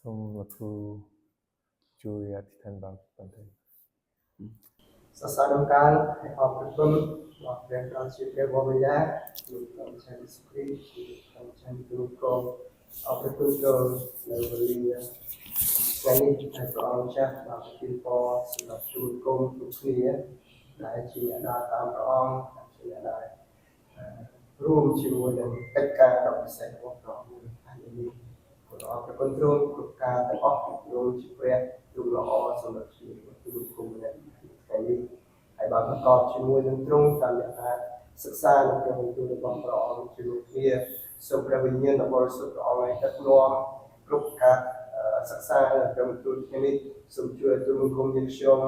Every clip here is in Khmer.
សូមលោកគ្រូជួយអធិដ្ឋានបន្តិច សរសើរដល់ការឲ្យអរគុណដល់ព្រះគ្រូជាព្រះវរបិតាគឺព្រះចៅសុគ្រីគឺព្រះចៅទូលកងអរគុណដល់នៅវេលាថ្ងៃនេះដែលព្រះអង្គចាស់បានទីពរសម្រាប់ជួយកូនគ្រប់គ្នាដែលជាអ្នកដើរតាមព្រះអង្គជាអ្នកដែលរួមជាមួយនឹងកិច្ចការដ៏ពិសេសរបស់ព្រះអង្គថ្ងៃនេះព្រះអង្គប្រគល់ទ្រង់គ្រប់ការទាំងអស់រួមជាព្រះទូលល្អសម្រាប់ជាទូលគុំម្នាក់ថ្ងៃនេះហើយបានប្រកបជាមួយនឹងទ្រង់តាមអ្នកថាសិក្សានៅក្នុងបន្ទូលរបស់ព្រះអង្គជាមួយគ្នាសូមព្រះវិញ្ញាណបរិសុទ្ធព្រះអង្គឲ្យដឹកនាំគ្រប់ការសិក្សានៅក្នុងបន្ទូលថ្ងៃនេះសូមជួយទូលគុំយើងខ្ញុំ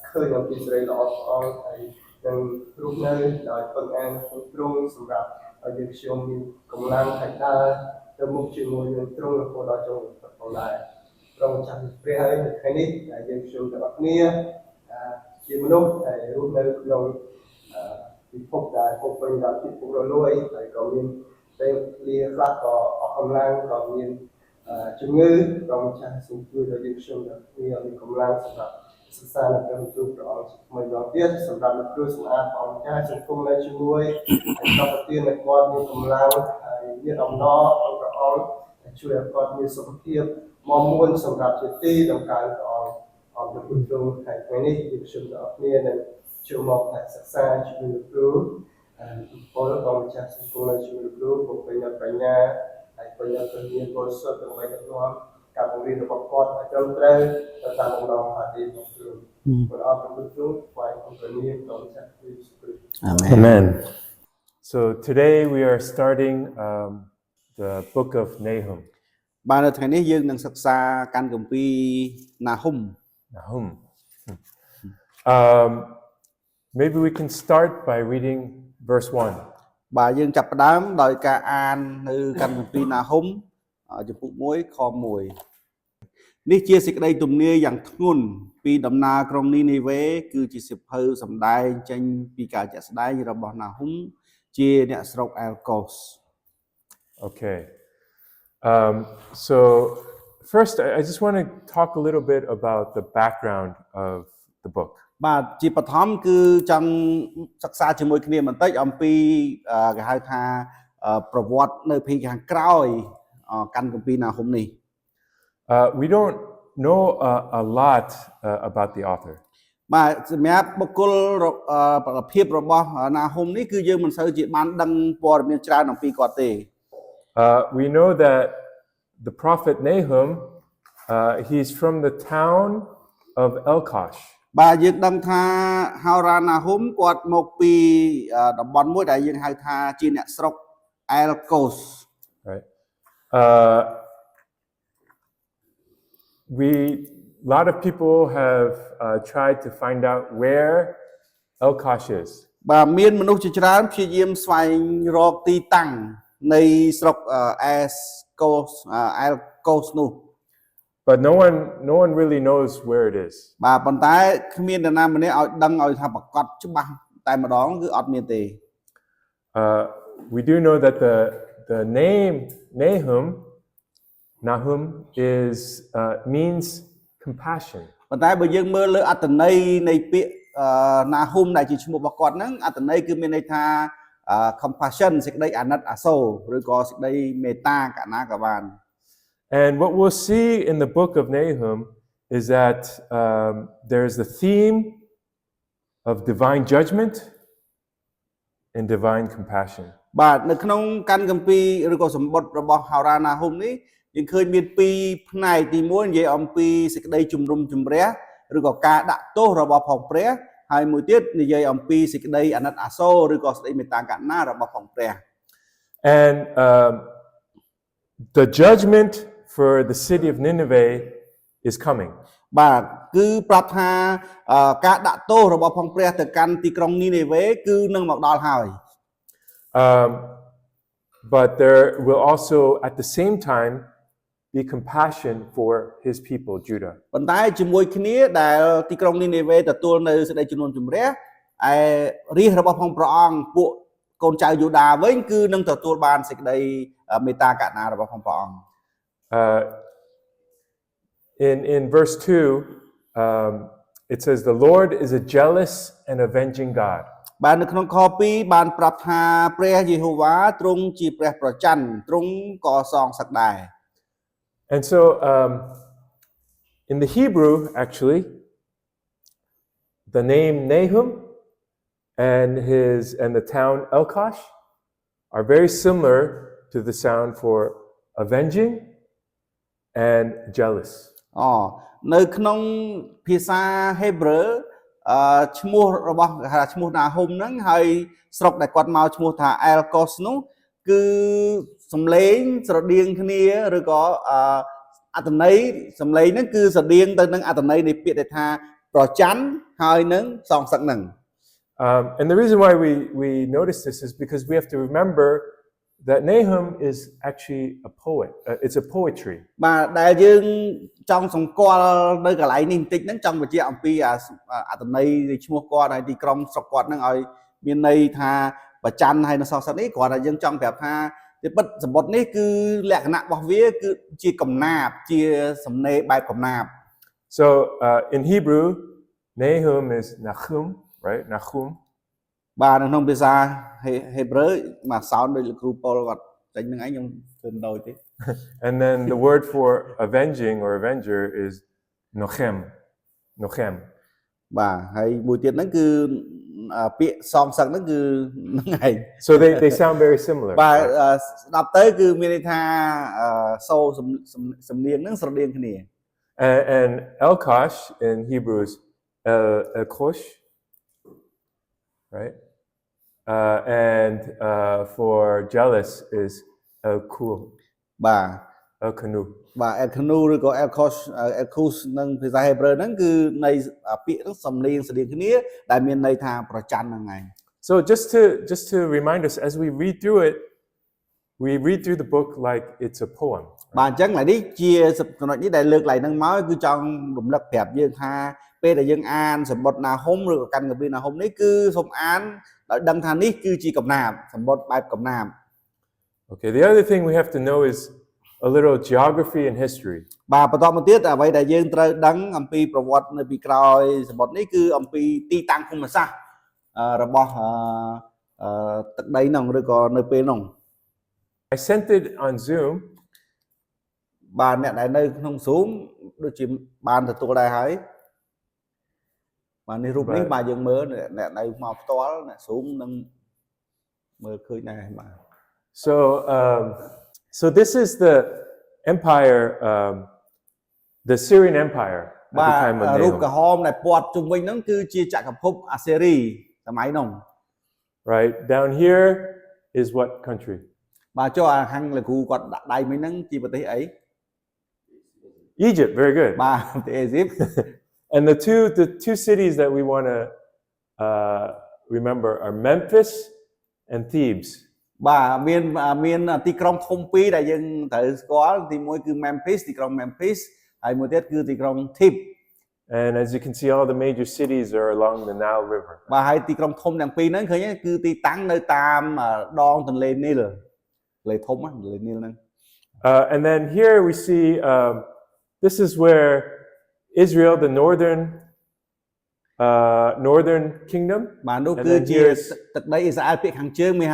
ឃើញអំពីសេរីល្អព្រះអង្គហើយនឹងរូបនៅដោយពឹងអានក្នុងទ្រង់សម្រាប់ឲ្យយើងខ្ញុំមានកម្លាំងហើយដើរទៅមុខជាមួយនឹងទ្រង់រហូតដល់ចុងផងដែរព្រះអង្គចាំព្រះហើយនៅថ្ងៃនេះដែលយើងខ្ញុំទាំងអស់គ្នាជាមនុស្សដែលរស់នៅក្នុងពិភពដែលពុកពេញដោយពិភពរលួយហើយក៏មានពេលលាខ្លះក៏អស់កម្លាំងក៏មានជំងឺព្រះអង្គចាស់សូមជួយដល់យើងខ្ញុំទាំងគ្នាមានកម្លាំងសម្រាប់សិក្សានៅក្នុងទូលព្រះអង្គថ្មីម្ដងទៀតសម្រាប់លោកគ្រូសម្អាតព្រះអង្គចាស់សូមគុំនៅជាមួយហើយប្រទានឲ្យគាត់មានកម្លាំងហើយមានអំណរក្នុងព្រះអង្គជួយឲ្យគាត់មានសុខភាពមកមួនសម្រាប់ជាទីដំណើរព្រះអង្គអរគុណទ្រង់ថ្ងៃនេះយើងខ្ញុំទាំងអស់គ្នានឹងចូលមកសិក្សាជាមួយលោកគ្រូពលព្រះអង្គចាស់សូមគុំនៅជាមួយលោកគ្រូពុកពេញបញ្ញាហើយពេញដោយព្រះមានបរិសុទ្ធដើម្បីដឹកនាំការបង្រៀនរបស់គាត់ឲ្យត្រឹមត្រូវទៅតាមបំណងប្រាថ្នារបស់ទ្រង់ព្រះអរគុណទ្រង់ថ្វាយគុំព្រះនាមព្រះចាស់គ្រីស្ទ Amen. So today we are starting the book of Nahum. បាទនៅថ្ងៃនេះយើងនឹងសិក្សាកាន់គម្ពីរណាហ៊ុម Nahum. Maybe we can start by reading verse 1. បាទយើងចាប់ផ្ដើមដោយការអាននៅកាន់គម្ពីរណាហ៊ុមចំពុក1ខ1នេះជាសេចក្តីទំនាយយ៉ាងធ្ងន់ពីដំណើរក្រុងនីនេវេគឺជាសៀវភៅសម្ដែងចេញពីការជាក់ស្ដែងរបស់ណាហ៊ុមជាអ្នកស្រុកអែលកូស Okay. So first, I just want to talk a little bit about the background of the book. បាទជាបឋមគឺចង់សិក្សាជាមួយគ្នាបន្តិចអំពីគេហៅថាប្រវត្តិនៅពីខាងក្រោយកាន់គម្ពីរណាហ៊ុមនេះ We don't know a lot about the author. បាទសម្រាប់បុគ្គលភាពរបស់ណាហ៊ុមនេះគឺយើងមិនសូវជាបានដឹងព័ត៌មានច្រើនអំពីគាត់ទេ We know that the prophet Nahum, he's from the town of Elkosh. បាទយើងដឹងថាហោរាណាហ៊ុមគាត់មកពីតំបន់មួយដែលយើងហៅថាជាអ្នកស្រុកអែលកូស Right. A lot of people have tried to find out where Elkosh is. បាទមានមនុស្សជាច្រើនព្យាយាមស្វែងរកទីតាំងនៃស្រុកអែលកូសនោះ But no one really knows where it is. បាទប៉ុន្តែគ្មាននរណាម្នាក់ឲ្យដឹងឲ្យថាប្រកាសច្បាស់តែម្ដងគឺអត់មានទេ We do know that the name Nahum is means compassion. ប៉ុន្តែបើយើងមើលលើអត្ថន័យនៃពាក្យណាហ៊ុមដែលជាឈ្មោះរបស់គាត់ហ្នឹងអត្ថន័យគឺមានន័យថា compassion សេចក្តីអាណិតអាសូរឬក៏សេចក្តីមេត្តាកណាក៏បាន And what we'll see in the book of Nahum is that there's the theme of divine judgment and divine compassion. បាទនៅក្នុងកាន់គម្ពីរឬក៏សម្បត្តិរបស់ហោរាណាហ៊ុមនេះយើងឃើញមានពីរផ្នែកទី1និយាយអំពីសេចក្តីជំរុំជម្រះឬក៏ការដាក់ទោសរបស់ផងព្រះហើយមួយទៀតនិយាយអំពីសេចក្តីអាណិតអាសូរឬក៏សេចក្តីមេត្តាករុណារបស់ផងព្រះ And the judgment for the city of Nineveh is coming. បាទគឺប្រាប់ថាការដាក់ទោសរបស់ផងព្រះទៅកាន់ទីក្រុងនីនេវេគឺនឹងមកដល់ហើយ But there will also at the same time be compassion for his people Judah. ប៉ុន្តែជាមួយគ្នាដែលទីក្រុងនីនេវេទទួលនៅសេចក្តីជំនុំជម្រះឯរាជរបស់ផងព្រះអង្គពួកកូនចៅយូដាវិញគឺនឹងទទួលបានសេចក្តីមេត្តាករុណារបស់ផងព្រះអង្គ in verse 2, it says, "The Lord is a jealous and avenging God." បាទនៅក្នុងខ2បានប្រាប់ថាព្រះយេហូវ៉ាទ្រង់ជាព្រះប្រច័ណ្ឌទ្រង់ក៏សងសឹកដែរ And so, in the Hebrew, actually, the name Nahum and the town Elkosh are very similar to the sound for avenging and jealous. នៅក្នុងភាសាហេប្រឺឈ្មោះរបស់គេហៅឈ្មោះណាហុំហ្នឹងហើយស្រុកដែលគាត់មកឈ្មោះថា Elkos នោះគឺសំឡេងស្រដៀងគ្នាឬក៏អត្ថន័យសំឡេងហ្នឹងគឺស្រដៀងទៅនឹងអត្ថន័យនៃពាក្យដែលថាប្រច័ណ្ឌហើយនឹងសងសឹកហ្នឹង And the reason why we notice this is because we have to remember that Nahum is actually a poet. It's a poetry. បាទដែលយើងចង់សង្កល់នៅកន្លែងនេះបន្តិចហ្នឹងចង់បញ្ជាក់អំពីអត្ថន័យនៃឈ្មោះគាត់ហើយទីក្រុងស្រុកគាត់ហ្នឹងឲ្យមានន័យថាប្រច័ណ្ឌហើយនៅសងសឹកនេះគ្រាន់តែយើងចង់ប្រាប់ថាទីពិតសម្បត្តិនេះគឺលក្ខណៈរបស់វាគឺជាកំណាព្យជាសំណេរបែបកំណាព្យ So in Hebrew, Nahum is Nachum, right? Nachum. បាទនៅក្នុងភាសាហេប្រឺមកសោនដូចលោកគ្រូប៉ុលគាត់ចេញនឹងឯងខ្ញុំធ្វើដូចទេ And then the word for avenging or avenger is Nochem. Nochem. បាទហើយមួយទៀតហ្នឹងគឺពាក្យសងសឹកហ្នឹងគឺហ្នឹងឯង So they sound very similar. បាទស្ដាប់ទៅគឺមានន័យថាសូរសំនៀងហ្នឹងស្រដៀងគ្នា And Elkosh in Hebrew is Elkosh, right? And for jealous is Elkul, បាទ Elkanu. បាទ Elkanu ឬក៏ Elkus នឹងភាសាហេប្រឺហ្នឹងគឺនៃពាក្យហ្នឹងសំឡេងស្រដៀងគ្នាដែលមានន័យថាប្រច័ណ្ឌហ្នឹងឯង So just to remind us, as we read through it, we read through the book like it's a poem. បាទអញ្ចឹងឡើយនេះជាចំណុចនេះដែលលើកឡើងហ្នឹងមកគឺចង់រំលឹកប្រាប់យើងថាពេលដែលយើងអានសម្បត្តិណាហុំឬក៏កាន់កាពីណាហុំនេះគឺសូមអានដោយដឹងថានេះគឺជាកំណាព្យសម្បត្តិបែបកំណាព្យ Okay, the other thing we have to know is a little geography and history. បាទបន្តមកទៀតអ្វីដែលយើងត្រូវដឹងអំពីប្រវត្តិនៅពីក្រោយសម្បត្តិនេះគឺអំពីទីតាំងភូមិសាស្ត្ររបស់ទឹកដីហ្នឹងឬក៏នៅពេលហ្នឹង I sent it on Zoom. បាទអ្នកដែលនៅក្នុង Zoom ដូចជាបានទទួលដែរហើយបាទនេះរូបនេះបាទយើងមើលអ្នកនៅមកផ្ទាល់អ្នក Zoom នឹងមើលឃើញដែរបាទ So this is the empire, the Syrian Empire at បា the ទ time of រូប Nahum. ក្រហមដែលព័ទ្ធជុំវិញហ្នឹងគឺជាចក្រភពអាសេរីសម័យហ្នឹង Right down here is what country? បាទចុះអាខាងលោកគ្រូគាត់ដាក់ដៃមិញហ្នឹងជាប្រទេសអី Egypt. Very good. បាទប្រទេសអេស៊ីប And the two cities that we want to remember are Memphis and Thebes. បាទមានទីក្រុងធំពីរដែលយើងត្រូវស្គាល់ទីមួយគឺ Memphis ទីក្រុង Memphis ហើយមួយទៀតគឺទីក្រុង Thebes And as you can see, all the major cities are along the Nile River. បាទហើយទីក្រុងធំទាំងពីរហ្នឹងឃើញគឺទីតាំងនៅតាមដងទន្លេនីលទន្លេធំទន្លេនីលហ្នឹង And then here we see this is where Israel, the northern kingdom. បាទនោះ And គឺ then ជា here's ទឹកដីអ៊ីស្រាអែលភាគខាងជើងមាន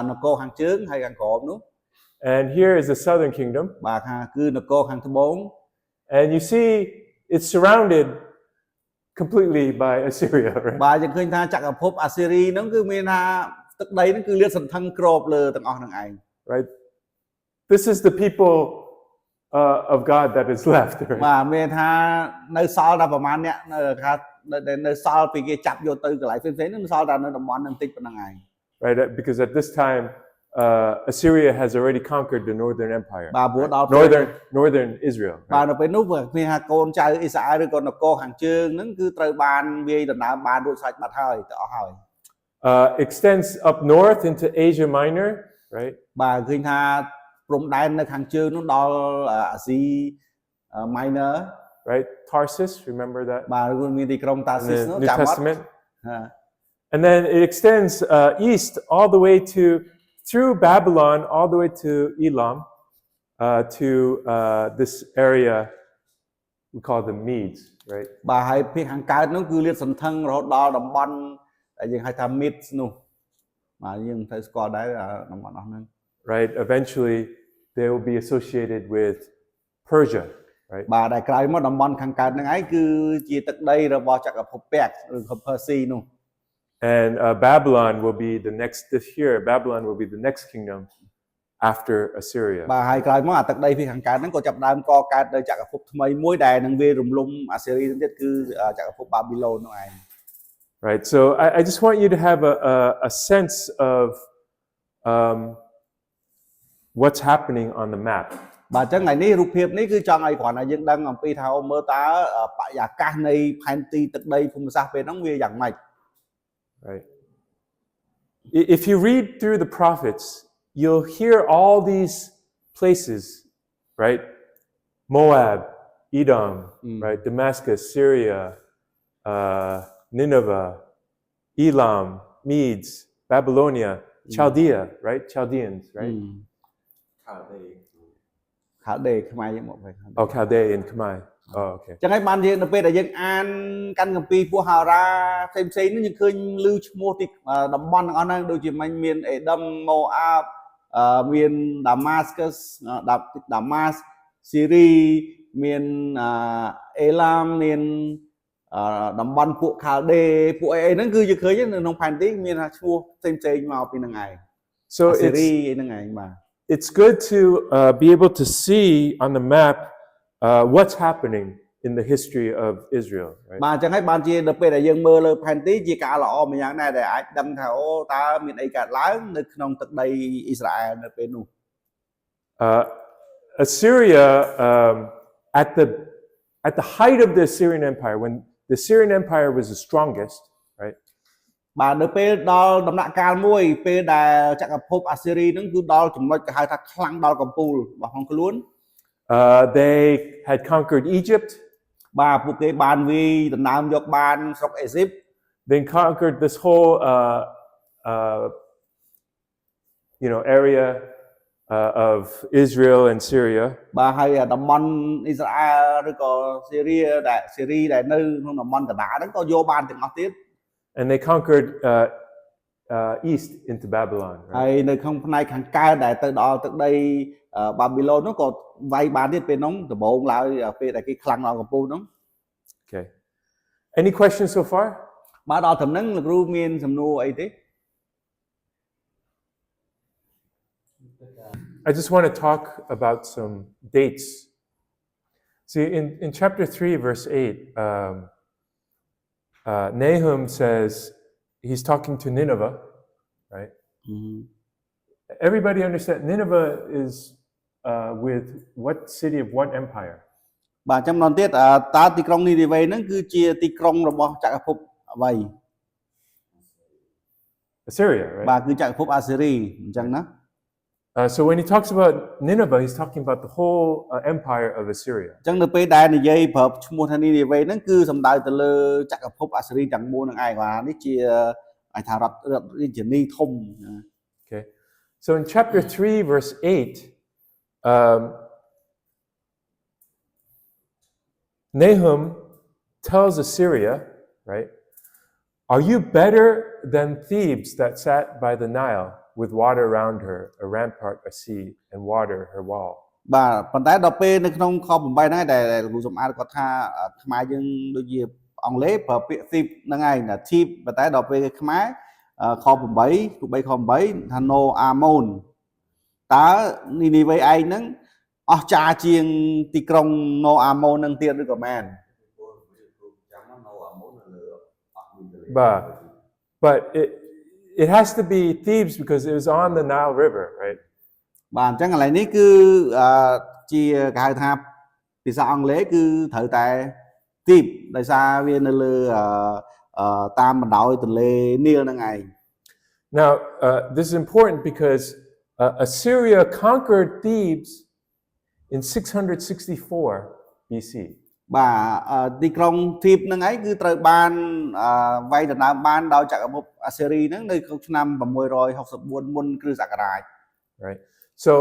នគរខាងជើងហើយខាងក្រោមនោះ and here is the southern kingdom. បាទគឺនគរខាងត្បូង And you see it's surrounded completely by Assyria, right? បាទយើងឃើញថាចក្រភពអាសេរីហ្នឹងគឺមានថាទឹកដីហ្នឹងគឺលាតសន្ធឹងគ្របលើទាំងអស់ហ្នឹងឯង Right? This is the people of God that is left, right? បាទមានថានៅសល់តែប្រហែលអ្នកនៅសល់ពីគេចាប់យកទៅកន្លែងផ្សេងៗហ្នឹងសល់តែនៅតំបន់ហ្នឹងតិចប៉ុណ្្នឹងឯង Right? Because at this time Assyria has already conquered the northern empire. បាទព្រោះដល់ Northern Israel. បាទ Right? នៅពេលនោះមានថាកូនចៅអ៊ីស្រាអែលឬក៏នគរខាងជើងហ្នឹងគឺត្រូវបានវាយដណ្ដើមបានរួចស្រេចបាត់ហើយទៅអស់ហើយ Extends up north into Asia Minor, right? បាទឃើញថាព្រំដែននៅខាងជើងនោះដល់អាស៊ី minor Right? Tarsus, remember that? បាទមានទីក្រុងតា In ស៊ីស the នោះ New ចាំអត់ Testament. ហា And then it extends east all the way through Babylon, all the way to Elam, to this area we call them Medes, right? បាទហើយភាគខាងកើតនោះគឺលាតសន្ធឹងរហូតដល់តំបន់ដែលយើងហៅថា mid នោះបាទយើងត្រូវស្គាល់ដែរតំបន់អស់ហ្នឹង Right? Eventually, they will be associated with Persia, right? បាទដែលក្រោយមកតំបន់ខាងកើតហ្នឹងឯងគឺជាទឹកដីរបស់ចក្រភពពាក់ឬក៏ Persia នោះ And Babylon will be the next, this year, Babylon will be the next kingdom after Assyria. បាទហើយក្រោយមកអាទឹកដីភាគខាងកើតហ្នឹងក៏ចាប់ផ្ដើមកកើតនៅចក្រភពថ្មីមួយដែលនឹងវារំលំអាសេរីទៀតគឺចក្រភពបាប៊ីឡូននោះឯង Right? So I just want you to have a sense of what's happening on the map. បាទអញ្ចឹងថ្ងៃនេះរូបភាពនេះគឺចង់ឲ្យគ្រាន់តែយើងដឹងអំពីថាមើលតើបរិយាកាសនៃផែនទីទឹកដីភូមិសាស្ត្រពេលហ្នឹងវាយ៉ាងម៉េច Right? If you read through the prophets, you'll hear all these places, right? Moab, Edom, right? Damascus, Syria, Nineveh, Elam, Medes, Babylonia, Chaldea, right? Chaldeans, right? ខាដេខ្មែរយើងមកវិញ Oh, Chaldea and Khmer. Oh, okay. ចឹងហើយបានយើងនៅពេលដែលយើងអានកាន់គម្ពីរពួកហោរាផ្សេងៗនេះយើងឃើញឮឈ្មោះទីតំបន់ទាំងអស់ហ្នឹងដូចជាមិនមានអេដុំម៉ូអាបមាន Damascus ដាម៉ាសស៊ីរីមានអេឡាមមានតំបន់ពួកខាល់ដេពួកអីហ្នឹងគឺយើងឃើញនៅក្នុងផែនទីមានឈ្មោះផ្សេងៗមកពីហ្នឹងឯង So ស៊ីរីអីហ្នឹងឯងបាទ it's good to be able to see on the map what's happening in the history of Israel, right? បាទអញ្ចឹងហើយបានជាដល់ពេលដែលយើងមើលលើផែនទីជាការល្អម្យ៉ាងដែរដែលអាចដឹងថាអូតើមានអីកើតឡើងនៅក្នុងទឹកដីអ៊ីស្រាអែលនៅពេលនោះ Assyria at the height of the Assyrian Empire, when the Assyrian Empire was the strongest, right? បាទនៅពេលដល់ដំណាក់កាលមួយពេលដែលចក្រភពអាស៊ីរីហ្នឹងគឺដល់ចំណុចគេហៅថាខ្លាំងដល់កំពូលរបស់ក្នុងខ្លួន they had conquered Egypt. បាទពួកគេបានវាយដណ្ដើមយកបានស្រុកអេស៊ីប They conquered this whole area of Israel and Syria. បាទហើយតំបន់អ៊ីស្រាអែលឬក៏ស៊ីរីដែលនៅក្នុងតំបន់កណ្ដាលហ្នឹងក៏យកបានទាំងអស់ទៀត And they conquered east into Babylon. ហើយ Right? នៅក្នុងផ្នែកខាងកើតដែលទៅដល់ទឹកដីបាប៊ីឡូននោះក៏វាយបានទៀតពេលហ្នឹងដំបូងឡើយពេលដែលគេខ្លាំងដល់កំពូលហ្នឹង Okay. Any questions so far? បាទដល់ត្រឹមហ្នឹងលោកគ្រូមានសំណួរអីទេ I just want to talk about some dates. See, in chapter 3, verse 8, Nahum says he's talking to Nineveh, right? Everybody understand Nineveh is with what city of what empire? បាទចាំដល់ទៀតតើទីក្រុងនីនេវេហ្នឹងគឺជាទីក្រុងរបស់ចក្រភពអ្វី Assyria, right? បាទគឺចក្រភពអាស៊ីរីអញ្ចឹងណា So when he talks about Nineveh, he's talking about the whole empire of Assyria. អញ្ចឹងនៅពេលដែលនិយាយប្រាប់ឈ្មោះថានីនេវេហ្នឹងគឺសំដៅទៅលើចក្រភពអាស៊ីរីទាំងមូលហ្នឹងឯងបាទនេះជាអាចថារដ្ឋរាជធានីធំ Okay. So in chapter 3, verse 8, Nahum tells Assyria, right? Are you better than Thebes that sat by the Nile with water around her, a rampart, a sea, and water her wall? បាទប៉ុន្តែដល់ពេលនៅក្នុងខ8ហ្នឹងដែលគ្រូសំអាតគាត់ថាខ្មែរយើងដូចជាអង់គ្លេសប្រើពាក្យ thief ហ្នឹងឯងថា thief ប៉ុន្តែដល់ពេលខ្មែរខ8ទូ3ខ8ថា no amon តើនីនីវេឯងហ្នឹងអស្ចារ្យជាងទីក្រុង no amon ហ្នឹងទៀតឬក៏មែន But it has to be Thebes because it was on the Nile River, right? បាទអញ្ចឹងឥឡូវនេះគឺជាគេហៅថាភាសាអង់គ្លេសគឺត្រូវតែ thief ដោយសារវានៅលើតាមបណ្ដោយទន្លេនីលហ្នឹងឯង Now, this is important because Assyria conquered Thebes in 664 BC. បាទទីក្រុង Theb ហ្នឹងឯងគឺត្រូវបានវាយដណ្ដើមបានដោយចក្រភពអាស៊ីរីហ្នឹងនៅក្នុងឆ្នាំ664មុនគ្រិស្តសករាជ Right. So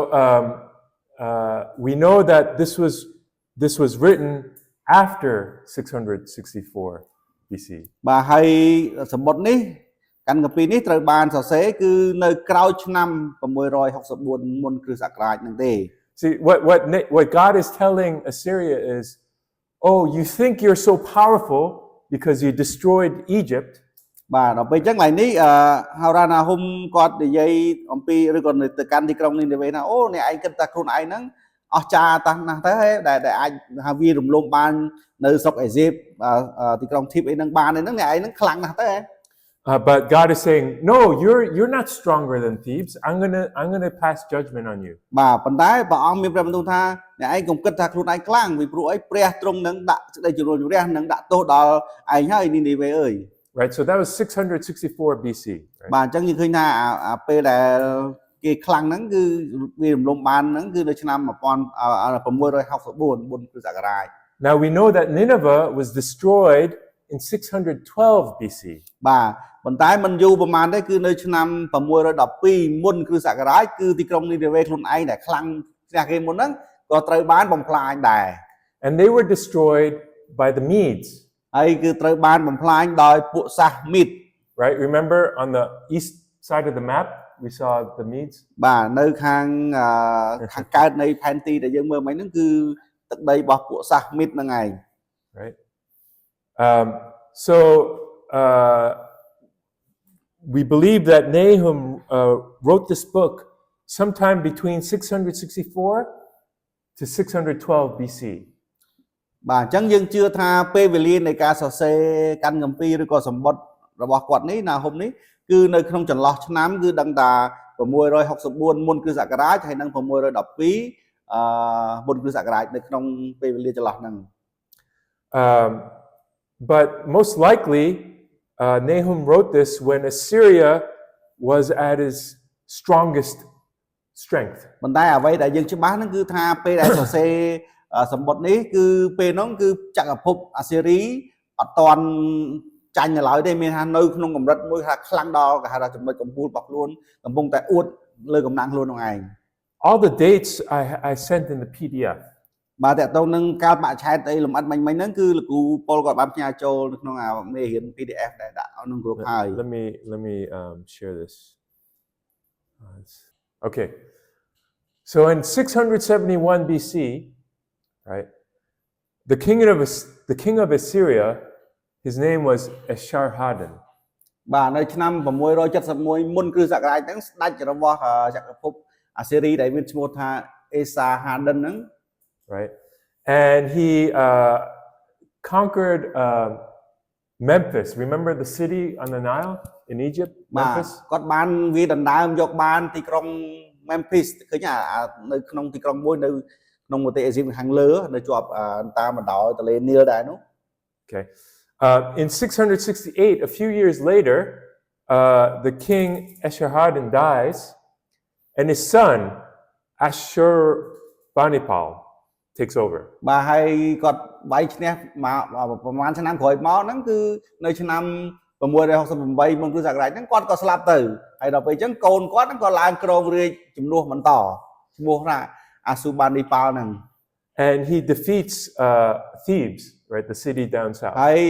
we know that this was written after 664 BC. បាទហើយសម្បត្តិនេះកាន់កាពីនេះត្រូវបានសរសេរគឺនៅក្រោយឆ្នាំ664មុនគ្រិស្តសករាជនឹងទេ See, what God is telling Assyria is, oh, you think you're so powerful because you destroyed Egypt, បាទដល់ពេលអញ្ចឹងឡើយនេះហោរាណាហ៊ុំគាត់និយាយអំពីឬក៏ទៅកាន់ទីក្រុងនេះនិយាយថាអូអ្នកឯងគិតថាខ្លួនឯងហ្នឹងអស្ចារ្យតាស់ណាស់ទៅហេដែលអាចថាវារំលំបាននៅស្រុកអេស៊ីបទីក្រុងធីបអីហ្នឹងបានហ្នឹងអ្នកឯងហ្នឹងខ្លាំងណាស់ទៅហេ but God is saying, no, you're not stronger than Thebes. I'm gonna pass judgment on you. បាទប៉ុន្តែព្រះអង្គមានព្រះបន្ទូលថាអ្នកឯងកុំគិតថាខ្លួនឯងខ្លាំងពីព្រោះអីព្រះទ្រង់នឹងដាក់សេចក្តីជំនួសជម្រះនឹងដាក់ទោសដល់ឯងហើយនីនេវេអើយ Right, so that was 664 BC. Right? បាទអញ្ចឹងយើងឃើញថាអាពេលដែលគេខ្លាំងហ្នឹងគឺវារំលំបានហ្នឹងគឺនៅឆ្នាំ1664មុនគ្រិស្តសករាជ Now we know that Nineveh was destroyed in 612 BC. បាទប៉ុន្តែមិនយូរប្រហែលទេគឺនៅឆ្នាំ612មុនគ្រិស្តសករាជគឺទីក្រុងនីនេវេខ្លួនឯងដែលខ្លាំងស្ទះគេមុនហ្នឹងក៏ត្រូវបានបំផ្លាញដែរ And they were destroyed by the Medes. ហើយគឺត្រូវបានបំផ្លាញដោយពួកសាសមីត Right? Remember on the east side of the map, we saw the Medes. បាទនៅខាងកើតនៃផែនទីដែលយើងមើលមិញហ្នឹងគឺទឹកដីរបស់ពួកសាសមីតហ្នឹងឯង Right? So we believe that Nahum wrote this book sometime between 664 to 612 BC. បាទអញ្ចឹងយើងជឿថាពេលវេលានៃការសរសេរកាន់គម្ពីរឬក៏សម្បត្តិរបស់គាត់នេះណាហុំនេះគឺនៅក្នុងចន្លោះឆ្នាំគឺដឹងថា664មុនគ្រិស្តសករាជហើយនិង612មុនគ្រិស្តសករាជនៅក្នុងពេលវេលាចន្លោះហ្នឹង But most likely Nahum wrote this when Assyria was at its strongest strength. ប៉ុន្តែអ្វីដែលយើងច្បាស់ហ្នឹងគឺថាពេលដែលសរសេរសម្បត្តិនេះគឺពេលហ្នឹងគឺចក្រភពអាស៊ីរីអត់ទាន់ចាញ់នៅឡើយទេមានថានៅក្នុងកម្រិតមួយថាខ្លាំងដល់គេហៅថាចំណុចកំពូលរបស់ខ្លួនកំពុងតែអួតលើកំណាំងខ្លួនហ្នឹងឯង All the dates I sent in the PDF. បាទតើតើនឹងកាលបច្ចឆែតអីលម្អិតមិញហ្នឹងគឺលោកគ្រូប៉ុលគាត់បានផ្ញើចូលនៅក្នុងអាមេរៀន PDF ដែលដាក់នៅក្នុងក្រុមហើយ Let me share this. Okay. So in 671 BC, right? The king of Assyria, his name was Esarhaddon. បាទនៅឆ្នាំ671មុនគ្រិស្តសករាជហ្នឹងស្ដេចរបស់ចក្រភពអាស៊ីរីដែលមានឈ្មោះថាអេសាហាដិនហ្នឹង right? And he conquered Memphis. Remember the city on the Nile in Egypt? បាទ Memphis? គាត់បានវាដណ្ដើមយកបានទីក្រុង Memphis ឃើញនៅក្នុងទីក្រុងមួយនៅក្នុងប្រទេសអេស៊ីបខាងលើនៅជាប់តាមបណ្ដោយទន្លេនីលដែរនោះ Okay. In 668, a few years later, the king Esarhaddon dies, and his son Ashurbanipal takes over. បាទហើយគាត់វាយឈ្នះមកប្រហែលឆ្នាំក្រោយមកហ្នឹងគឺនៅឆ្នាំ668មុនគ្រិស្តសករាជហ្នឹងគាត់ក៏ស្លាប់ទៅហើយដល់ពេលអញ្ចឹងកូនគាត់ហ្នឹងក៏ឡើងគ្រងរាជ្យជំនួសបន្តឈ្មោះថាអាស៊ូបាននីប៉ាល់ហ្នឹង And he defeats Thebes, right, the city down south. ហើយ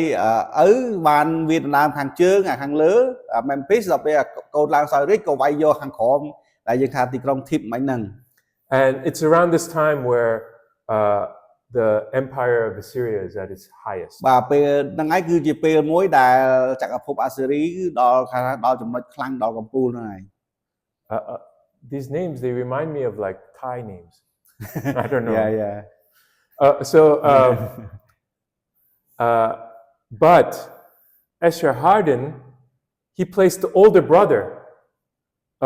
ឪបានវាដណ្ដើមខាងជើងខាងលើ Memphis ដល់ពេលកូនឡើងសោយរាជ្យក៏វាយយកខាងក្រោមដែលយើងថាទីក្រុង Thebes មិញហ្នឹង And it's around this time where the empire of Assyria is at its highest. បាទពេលហ្នឹងឯងគឺជាពេលមួយដែលចក្រភពអាស៊ីរីដល់ដល់ចំណុចខ្លាំងដល់កំពូលហ្នឹងឯង These names, they remind me of like Thai names. I don't know. yeah But Esarhaddon, he placed the older brother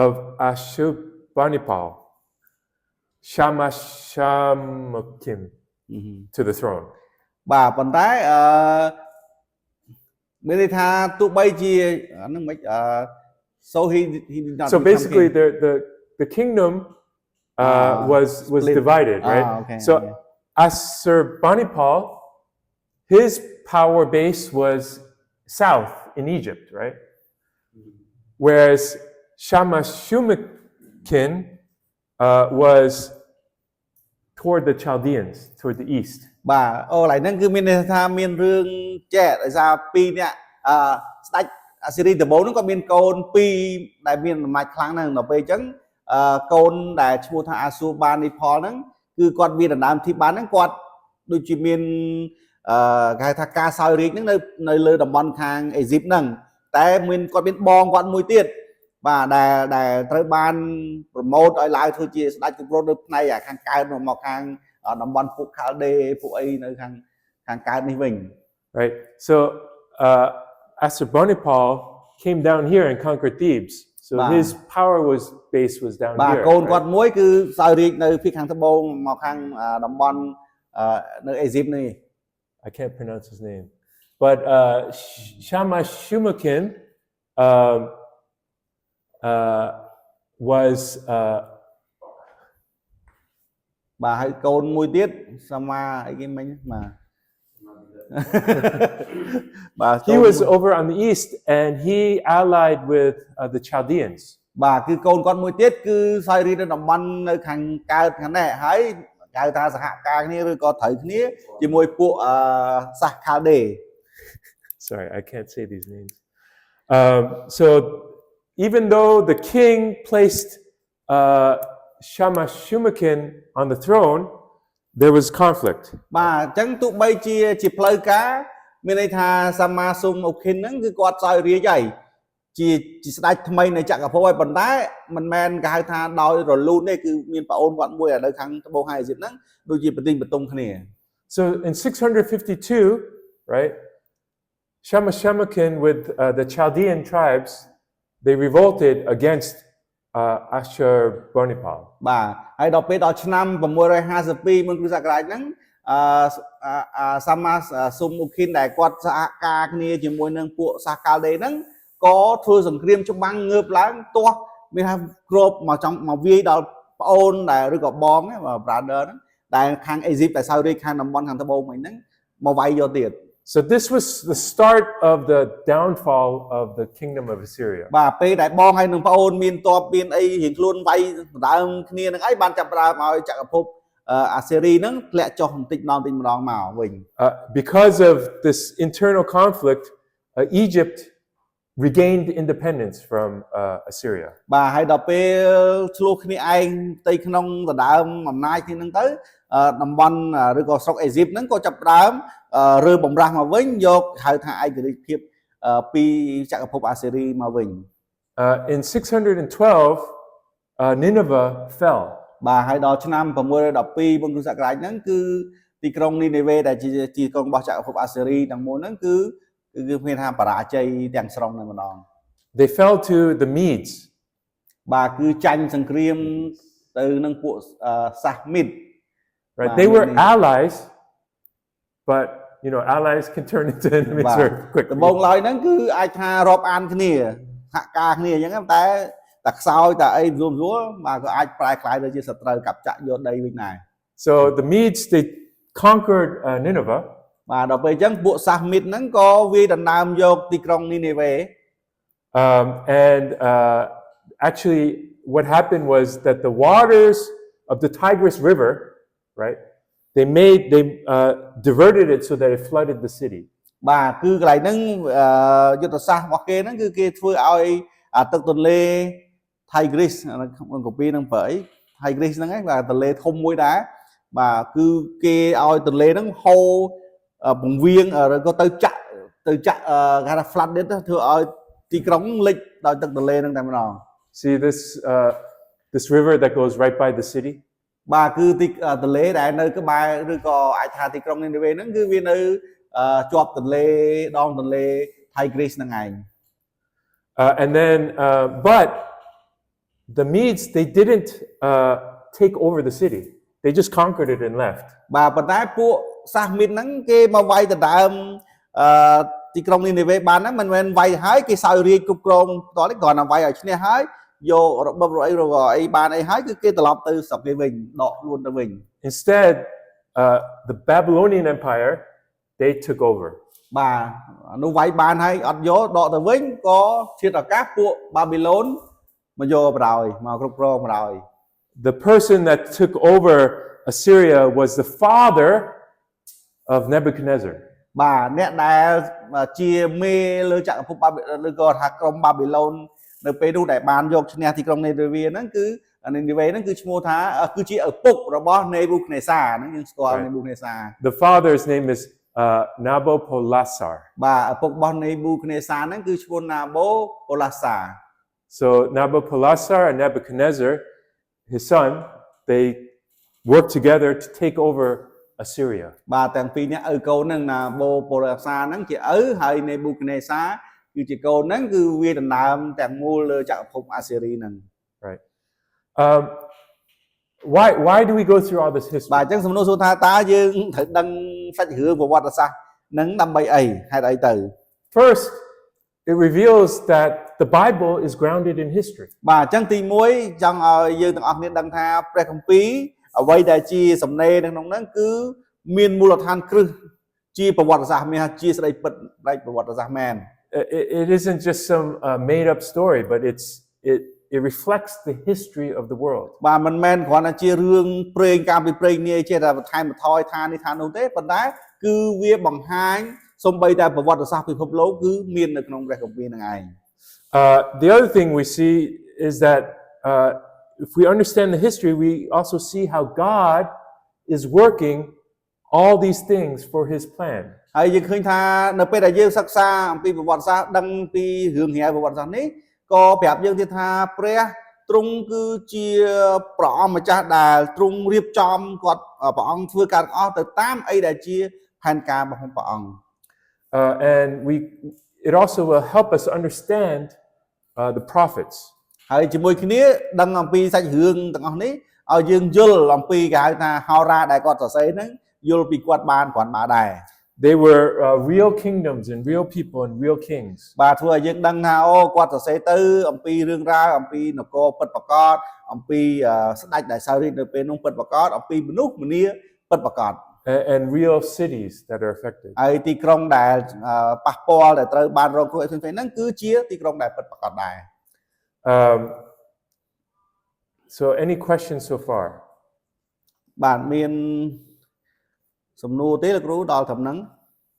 of Ashurbanipal, Shamakim, to the throne. បាទប៉ុន្តែមានន័យថាទោះបីជាហ្នឹងមិនso he did not So basically the kingdom was divided, right? Okay, so Ashurbanipal, his power base was south in Egypt, right? Whereas Shamakin was toward the Chaldeans, toward the east. បាទអូកន្លែងហ្នឹងគឺមានន័យថាមានរឿងចែកដោយសារពីរនាក់ស្ដេចអាស៊ីរីដំបូងហ្នឹងក៏មានកូនពីរដែលមានអំណាចខ្លាំងហ្នឹងដល់ពេលអញ្ចឹងកូនដែលឈ្មោះថាអាស៊ូបាននីផលហ្នឹងគឺគាត់មានដណ្ដើមទីបានហ្នឹងគាត់ដូចជាមានគេហៅថាការសោយរាជហ្នឹងនៅលើតំបន់ខាងអេស៊ីបហ្នឹងតែមានគាត់មានបងគាត់មួយទៀតបាទដែលត្រូវបានប្រម៉ូតឲ្យឡើងធ្វើជាស្ដេចគ្រប់គ្រងនៅផ្នែកខាងកើតមកខាងតំបន់ពួកខាល់ដេពួកអីនៅខាងកើតនេះវិញ right? So Ashurbanipal came down here and conquered Thebes. So his power base was down បាទ here. កូនគាត់មួយគឺសោយរាជនៅភាគខាងត្បូងមកខាងតំបន់នៅអេស៊ីបនេះ I can't pronounce his name, but Shamash Shumakin was បាទហើយកូនមួយទៀតសមាអីគេមិញបាទ បាទ he was over on the east and he allied with the Chaldeans. បាទគឺកូនគាត់មួយទៀតគឺសោយរាជនៅតំបន់នៅខាងកើតខាងនេះហើយហៅថាសហការគ្នាឬក៏ត្រូវគ្នាជាមួយពួកសាសខាល់ដេ Sorry, I can't say these names. So even though the king placed Shamash Shumakin on the throne, there was conflict. បាទអញ្ចឹងទោះបីជាផ្លូវការមានន័យថាសម្មាសុំអូខិនហ្នឹងគឺគាត់សោយរាជហើយជាស្ដេចថ្មីនៃចក្រភពហើយប៉ុន្តែមិនមែនគេហៅថាដោយរលូនទេគឺមានប្អូនគាត់មួយនៅខាងត្បូងហើយអេស៊ីបហ្នឹងដូចជាបន្ទិញបន្ទុំគ្នា So in 652, right, Shamash Shumakin with the Chaldean tribes, they revolted against Ashurbanipal. បាទហើយដល់ពេលដល់ឆ្នាំ652មុនគ្រិស្តសករាជហ្នឹងសម្មាសុំអូខិនដែលគាត់សហការគ្នាជាមួយនឹងពួកសាសកាល់ដេហ្នឹងក៏ធ្វើសង្គ្រាមច្បាំងងើបឡើងទាស់មានថាគ្របមកចង់មកវាយដល់ប្អូនដែលឬក៏បងហ្នឹង brother ហ្នឹងដែលខាងអេស៊ីបដែលសោយរាជខាងតំបន់ខាងត្បូងវិញហ្នឹងមកវាយយកទៀត So this was the start of the downfall of the kingdom of Assyria. បាទពេលដែលបងហើយនឹងប្អូនមានតបមានអីរៀងខ្លួនវាយដើមគ្នាហ្នឹងហើយបានចាប់ផ្ដើមឲ្យចក្រភពអាសេរីហ្នឹងធ្លាក់ចុះបន្តិចម្ដងមកវិញ Because of this internal conflict, Egypt regained independence from Assyria. បាទហើយដល់ពេលឆ្លោះគ្នាឯងផ្ទៃក្នុងដណ្ដើមអំណាចគ្នាហ្នឹងទៅតំបន់ឬក៏ស្រុកអេស៊ីបហ្នឹងក៏ចាប់ផ្ដើមរើបំរាស់មកវិញយកហៅថាឯករាជ្យភាពពីចក្រភពអាសេរីមកវិញ In 612, Nineveh fell. បាទហើយដល់ឆ្នាំ612មុនគ្រិស្តសករាជហ្នឹងគឺទីក្រុងនីនេវេដែលជាក្រុងរបស់ចក្រភពអាសេរីទាំងមូលហ្នឹងគឺមានថាបរាជ័យទាំងស្រុងតែម្ដង They fell to the Medes. បាទគឺចាញ់សង្គ្រាមទៅនឹងពួកសាសមីត Right? They were allies, but you know, allies can turn into enemies very ដំ quickly. បូងឡើយហ្នឹងគឺអាចថារាប់អានគ្នាសហការគ្នាអញ្ចឹងតែខ្សោយតែអីយល់បាទក៏អាចប្រែក្លាយទៅជាសត្រូវកាប់ចាក់យកដីវិញដែរ So the Medes, they conquered Nineveh. បាទដល់ពេលអញ្ចឹងពួកសាសមីតហ្នឹងក៏វាយដណ្ដើមយកទីក្រុងនីនេវេ And actually, what happened was that the waters of the Tigris River, right? They diverted it so that it flooded the city. បាទគឺកន្លែងហ្នឹងយុទ្ធសាស្ត្ររបស់គេហ្នឹងគឺគេធ្វើឲ្យទឹកទន្លេ Tigris ក្នុងកូពីហ្នឹងប្រើអី Tigris ហ្នឹងឯងបាទទន្លេធំមួយដែរបាទគឺគេឲ្យទន្លេហ្នឹងហូរបង្វៀងឬក៏ទៅចាក់គេថា flood ធ្វើឲ្យទីក្រុងលិចដោយទឹកទន្លេហ្នឹងតែម្ដង See this river that goes right by the city? បាទគឺទីទន្លេដែលនៅក្បែរឬក៏អាចថាទីក្រុងនីនេវេហ្នឹងគឺវានៅជាប់ទន្លេដងទន្លេ Tigris ហ្នឹងឯង And then, but the Medes, they didn't take over the city. They just conquered it and left. បាទប៉ុន្តែពួកសាសមីតហ្នឹងគេមកវាយដណ្ដើមទីក្រុងនីនេវេបានហ្នឹងមិនមែនវាយហើយគេសោយរាជគ្រប់គ្រងតនេះគ្រាន់តែវាយឲ្យឈ្នះហើយយករបបអីបានអីហើយគឺគេត្រឡប់ទៅស្រុកគេវិញដកខ្លួនទៅវិញ Instead, the Babylonian Empire, they took over. បាទនោះវាយបានហើយអត់យកដកទៅវិញក៏ឈានឱកាសពួកបាប៊ីឡូនមកយកបរោយមកគ្រប់គ្រងបរោយ The person that took over Assyria was the father of Nebuchadnezzar. បាទអ្នកដែលជាមេលើចក្រភពឬក៏ថាក្រុងបាប៊ីឡូននៅពេលនោះដែលបានយកឈ្នះទីក្រុងនេវីហ្នឹងគឺនេវីហ្នឹងគឺឈ្មោះថាគឺជាឪពុករបស់នេប៊ូខនេសាហ្នឹងយើងស្គាល់នេប៊ូខនេសា The father's name is Nabopolassar. បាទឪពុករបស់នេប៊ូខនេសាហ្នឹងគឺឈ្មោះណាបូប៉ូឡាសា So Nabopolassar and Nebuchadnezzar, his son, they worked together to take over Assyria. បាទទាំងពីរនាក់ឪកូនហ្នឹងណាបូប៉ូឡាសាហ្នឹងជាឪហើយនេប៊ូខនេសាគឺជាកូនហ្នឹងគឺវាដណ្ដើមទាំងមូលលើចក្រភពអាស៊ីរីហ្នឹង Right. Why do we go through all this បាទ history? អញ្ចឹងសំណួរសួរថាតើយើងត្រូវដឹងសាច់រឿងប្រវត្តិសាស្ត្រហ្នឹងដើម្បីអីហេតុអីទៅ First, it reveals that the Bible is grounded in history. បាទអញ្ចឹងទី1ចង់ឲ្យយើងទាំងអស់គ្នាដឹងថាព្រះគម្ពីរអ្វីដែលជាសំណេរនៅក្នុងហ្នឹងគឺមានមូលដ្ឋានគ្រឹះជាប្រវត្តិសាស្ត្រមានថាជាស្ដីពិតផ្នែកប្រវត្តិសាស្ត្រមែន It isn't just some made-up story, but it reflects the history of the world. បាទមិនមែនគ្រាន់តែជារឿងព្រេងការពីព្រេងនាយចេះតែបន្ថែមបន្ថយថានេះថានោះទេប៉ុន្តែគឺវាបង្ហាញសូម្បីតែប្រវត្តិសាស្ត្រពិភពលោកគឺមាននៅក្នុងព្រះគម្ពីរហ្នឹងឯង The other thing we see is that if we understand the history, we also see how God is working all these things for His plan. ហើយយើងឃើញថានៅពេលដែលយើងសិក្សាអំពីប្រវត្តិសាស្ត្រដឹងពីរឿងរ៉ាវប្រវត្តិសាស្ត្រនេះក៏ប្រាប់យើងទៀតថាព្រះទ្រង់គឺជាព្រះអង្គម្ចាស់ដែលទ្រង់រៀបចំគាត់ព្រះអង្គធ្វើការទាំងអស់ទៅតាមអីដែលជាផែនការរបស់ព្រះអង្គ And it also will help us understand the prophets. ហើយជាមួយគ្នាដឹងអំពីសាច់រឿងទាំងអស់នេះឲ្យយើងយល់អំពីគេហៅថាហោរាដែលគាត់សរសេរហ្នឹងយល់ពីគាត់បានគ្រាន់បើដែរ They were real kingdoms and real people and real kings. បាទធ្វើឲ្យយើងដឹងថាអូគាត់សរសេរទៅអំពីរឿងរ៉ាវអំពីនគរពិតប្រាកដអំពីស្ដេចដែលសោយរាជនៅពេលនោះពិតប្រាកដអំពីមនុស្សម្នាពិតប្រាកដ And real cities that are affected. ហើយទីក្រុងដែលប៉ះពាល់ដែលត្រូវបានរងគ្រោះផ្សេងៗហ្នឹងគឺជាទីក្រុងដែលពិតប្រាកដដែរ So any questions so far? បាទមានសំណួរទេលោកគ្រូដល់ត្រឹមហ្នឹង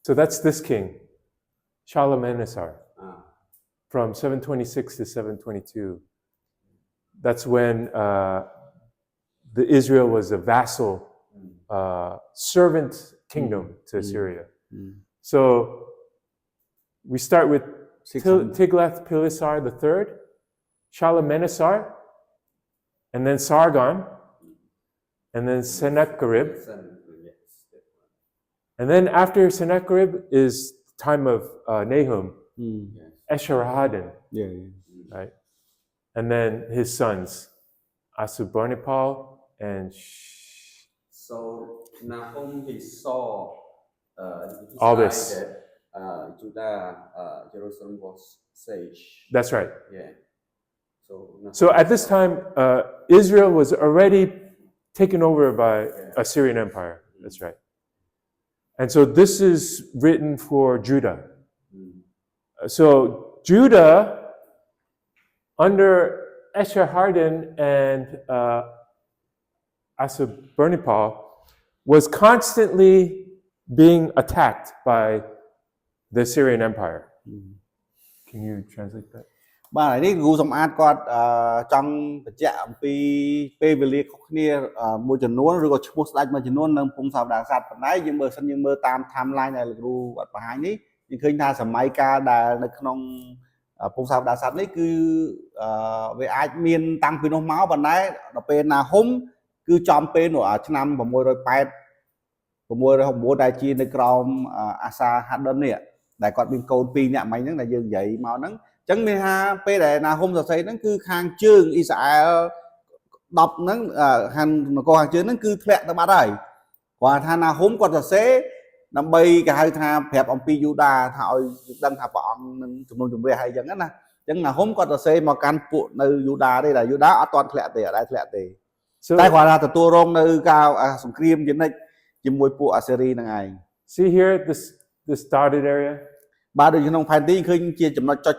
So that's this king, Shalmaneser, from 726 to 722. That's when the Israel was a vassal servant kingdom to Assyria. So we start with Tiglath-Pileser III, Shalmaneser, and then Sargon, and then Sennacherib. And then after Sennacherib is time of Nahum, Esarhaddon, right? And then his sons, Ashurbanipal and So Nahum he saw his All eyes this. that Judah, Jerusalem was siege. that's right. Yeah. So at this time, Israel was already taken over by Assyrian Empire. That's right. And so this is written for Judah. So Judah, under Esarhaddon and Ashurbanipal, was constantly being attacked by the Assyrian Empire. Can you translate that? បាទហើយនេះគ្រូសំអាតគាត់ចង់បញ្ជាក់អំពីពេលវេលាខុសគ្នាមួយចំនួនឬក៏ឈ្មោះស្ដេចមួយចំនួននៅភូមិសាវតាស័ព្ទប៉ុន្តែយើងមើលតាម timeline ដែលលោកគ្រូគាត់បង្ហាញនេះយើងឃើញថាសម័យកាលដែលនៅក្នុងភូមិសាវតាស័ព្ទនេះគឺវាអាចមានតាំងពីនោះមកប៉ុន្តែដល់ពេលណាហុំគឺចំពេលនោះឆ្នាំ609ដែលជានៅក្រោមអាសាហាដុននេះដែលគាត់មានកូន2នាក់មិញហ្នឹងដែលយើងនិយាយមកហ្នឹងអញ្ចឹងមានថាពេលដែលណាហុំសរសេរហ្នឹងគឺខាងជើងអ៊ីស្រាអែល10ហ្នឹងខាងនគរខាងជើងហ្នឹងគឺធ្លាក់ទៅបាត់ហើយគាត់ថាណាហុំគាត់សរសេរដើម្បីគេហៅថាប្រាប់អំពីយូដាថាឲ្យដឹងថាព្រះអង្គនឹងជំនុំជម្រះហើយអញ្ចឹងណាអញ្ចឹងណាហុំគាត់សរសេរមកកាន់ពួកនៅយូដាទេតែយូដាអត់ទាន់ធ្លាក់ទេអត់ដែលធ្លាក់ទេ តែគាត់ថាទទួលរងនៅការសង្គ្រាមជានិច្ចជាមួយពួកអាសេរីហ្នឹងឯង See here, this dotted area? បាទដូចក្នុងផែនទីឃើញជាចំណុចចុ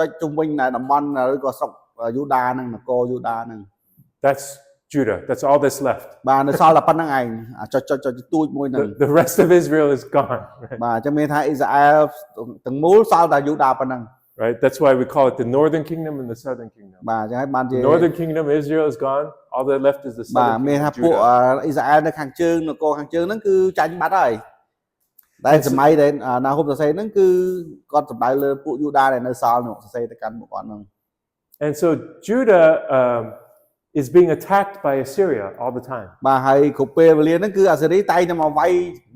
ចជុំវិញតំបន់ឬក៏ស្រុកយូដាហ្នឹងនគរយូដាហ្នឹង That's Judah. That's all that's left. បាទនៅសល់តែប៉ុណ្្នឹងឯងអាចុចទួចមួយហ្នឹង The rest of Israel is gone. Right? បាទអញ្ចឹងមានថាអ៊ីស្រាអែលទាំងមូលសល់តែយូដាប៉ុណ្ណឹង Right? That's why we call it the northern kingdom and the southern kingdom. បាទអញ្ចឹងហើយបានជា The northern kingdom, Israel is gone. All that left is the បាទ southern មាន kingdom, ថាពួក Judah. អ៊ីស្រាអែលនៅខាងជើងនគរខាងជើងហ្នឹងគឺចាញ់បាត់ហើយតែសម័យដែលណាហូបសរសេរហ្នឹងគឺគាត់សំដៅលើពួកយូដាដែលនៅសល់នោះសរសេរទៅកាន់ពួកគាត់ហ្នឹង And so Judah is being attacked by Assyria all the time. បាទហើយគ្រប់ពេលវេលាហ្នឹងគឺអាសេរីតែងតែមកវាយ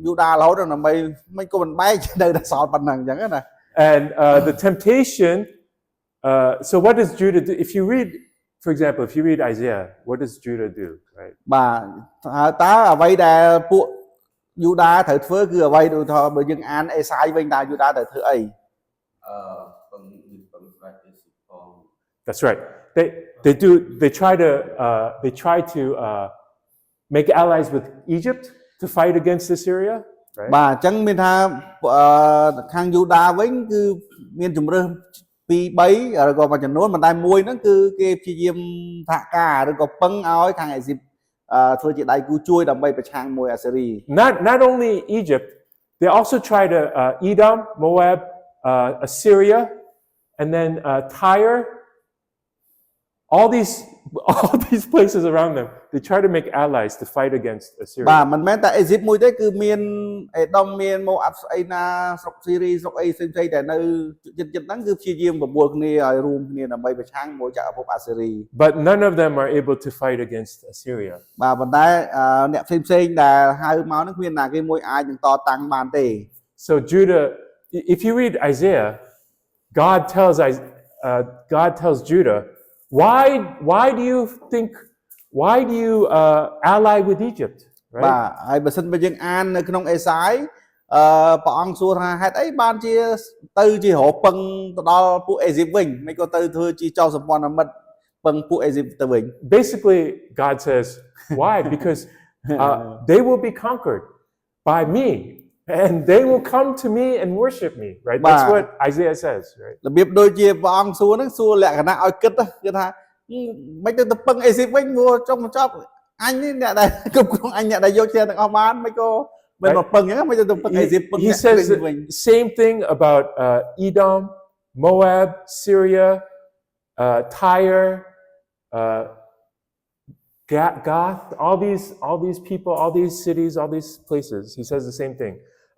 យូដារហូតដើម្បីមិនក៏មិនបែកនៅតែសល់ប៉ុណ្ណឹងអញ្ចឹងណា And the temptation, so what does Judah do? If you read, for example, if you read Isaiah, what does Judah do, right? បាទតើអ្វីដែលពួកយូដាត្រូវធ្វើគឺអ្វីដូចថាបើយើងអានអេសាយវិញតើយូដាត្រូវធ្វើអី That's right. They try to make allies with Egypt to fight against Assyria, right? បាទអញ្ចឹងមានថាខាងយូដាវិញគឺមានជំរើស2 3ឬក៏មួយចំនួនមិនតែមួយហ្នឹងគឺគេព្យាយាមសហការឬក៏ពឹងឲ្យខាងអេស៊ីបធ្វើជាដៃគូជួយដើម្បីប្រឆាំងមួយអាសេរី Not only Egypt, they also try to Edom, Moab, Assyria, and then Tyre. All these places around them, they try to make allies to fight against បាទ Assyria. មិនមែនតែអេស៊ីបមួយទេគឺមានអេដុំមានម៉ូអាប់ស្អីណាស្រុកស៊ីរីស្រុកអីផ្សេងៗតែនៅចិត្តហ្នឹងគឺព្យាយាមបបួលគ្នាឲ្យរួមគ្នាដើម្បីប្រឆាំងមួយចក្រភពអាសេរី But none of them are able to fight against Assyria. បាទប៉ុន្តែអ្នកផ្សេងៗដែលហៅមកហ្នឹងគ្មានណាគេមួយអាចនឹងតតាំងបានទេ So Judah, if you read Isaiah, God tells Judah, why do you ally with Egypt, បាទ right? ហើយបើសិនបើយើងអាននៅក្នុងអេសាយព្រះអង្គសួរថាហេតុអីបានជាទៅជារកពឹងទៅដល់ពួកអេស៊ីបវិញមិនក៏ទៅធ្វើជាចោលសម្ព័ន្ធមិត្តពឹងពួកអេស៊ីបទៅវិញ Basically, God says, why? Because they will be conquered by me, and they will come to me and worship me, right? That's what Isaiah says, right? របៀបដូចជាព្រះអង្គសួរហ្នឹងសួរលក្ខណៈឲ្យគិតគឺថាមិនទៅពឹងអេស៊ីបវិញព្រោះចុងបញ្ចប់អញនេះអ្នកដែលគ្រប់គ្រងអញអ្នកដែលយកជាទាំងអស់បានមិនក៏មិនមកពឹងហ្នឹងមិនទៅពឹងអេស៊ីបពឹង He អ្នក says វិញ the same thing about Edom, Moab, Syria, Tyre, Gath, all these people, all these cities, all these places. He says the same thing.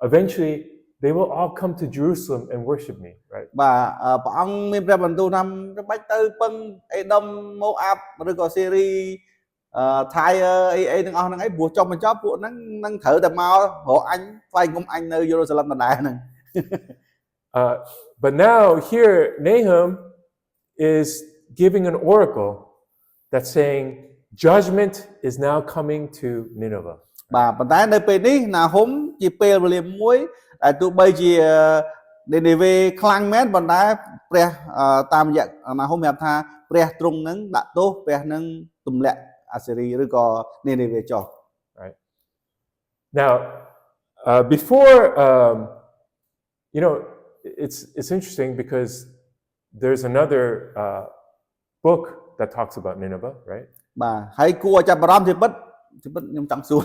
Eventually, they will all come to Jerusalem and worship me, right? បាទព្រះអង្គមានព្រះបន្ទូលថាមិនបាច់ទៅពឹងអេដុំម៉ូអាប់ឬក៏សេរីថៃអីទាំងអស់ហ្នឹងឯងព្រោះចុងបញ្ចប់ពួកហ្នឹងនឹងត្រូវតែមករកអញថ្វាយគុំអញនៅយេរូសាឡឹមដដែលហ្នឹង But now here Nahum is giving an oracle that's saying judgment is now coming to Nineveh. បាទប៉ុន្តែនៅពេលនេះណាហុំជាពេលវេលាមួយដែលទោះបីជានេនេវេខ្លាំងមែនប៉ុន្តែព្រះតាមរយៈណាហុំប្រាប់ថាព្រះទ្រង់នឹងដាក់ទោសព្រះនឹងទម្លាក់អាសេរីឬក៏នេនេវេចុះ Right. Now, before it's interesting because there's another book that talks about Nineveh, right? បាទហើយគួរឲ្យចាប់អារម្មណ៍ជាពិតខ្ញុំចង់សួរ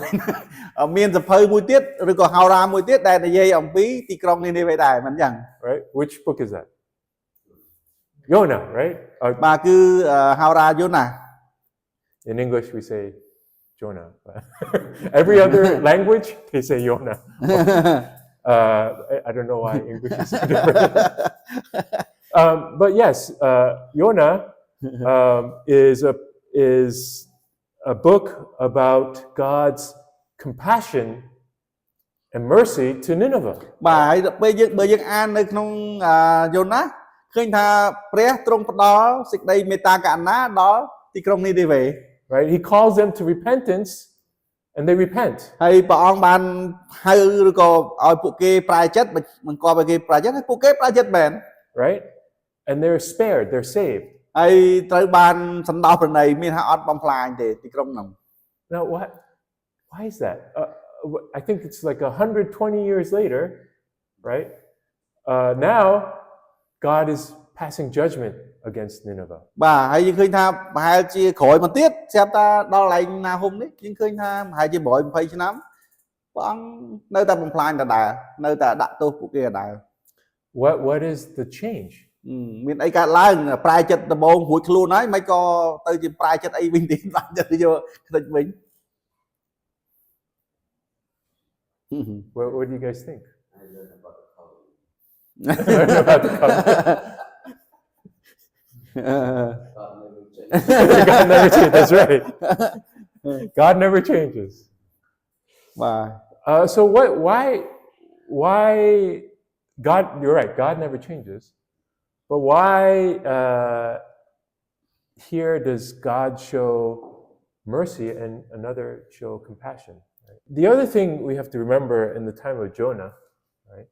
មានសភៅមួយទៀតឬក៏ហោរាមួយទៀតដែលនិយាយអំពីទីក្រុងនេនេវេដែរមិនអញ្ចឹង Right? Which book is that? Jonah, right? បាទគឺហោរាយូណា In English, we say Jonah. Every other language, they say Jonah. I don't know why English is so different. But yes, Jonah is a book about God's compassion and mercy to Nineveh. បាទហើយពេលយើងអាននៅក្នុងយូណាឃើញថាព្រះទ្រង់ផ្ដល់សេចក្តីមេត្តាករុណាដល់ទីក្រុងនីនេវេ Right? He calls them to repentance and they repent. ហើយព្រះអង្គបានហៅឬក៏ឲ្យពួកគេប្រែចិត្តបង្គាប់ឲ្យគេប្រែចិត្តហើយពួកគេប្រែចិត្តមែន Right? And they're spared, they're saved. ហើយត្រូវបានសន្តោសប្រណីមានថាអត់បំផ្លាញទេទីក្រុងហ្នឹង Now, why is that? I think it's like 120 years later, right? Now, God is passing judgment against Nineveh. បាទហើយយើងឃើញថាប្រហែលជាក្រោយមកទៀតស្រាប់តែដល់កន្លែងណាហុំនេះយើងឃើញថាប្រហែលជា120ឆ្នាំព្រះអង្គនៅតែបំផ្លាញដដែលនៅតែដាក់ទោសពួកគេដដែល What is the change? មានអីកើតឡើងប្រែចិត្តដំបងរួចខ្លួនហើយមិនក៏ទៅជាប្រែចិត្តអីវិញទៀតបានទៅយកខ្ទេចវិញ What do you guys think? I learned about the color. Learn about the covenant. God never changed. God never changes. That's right. God never changes. បាទ So why God? You're right. God never changes. But why here does God show mercy and another show compassion? Right? The other thing we have to remember in the time of Jonah, right,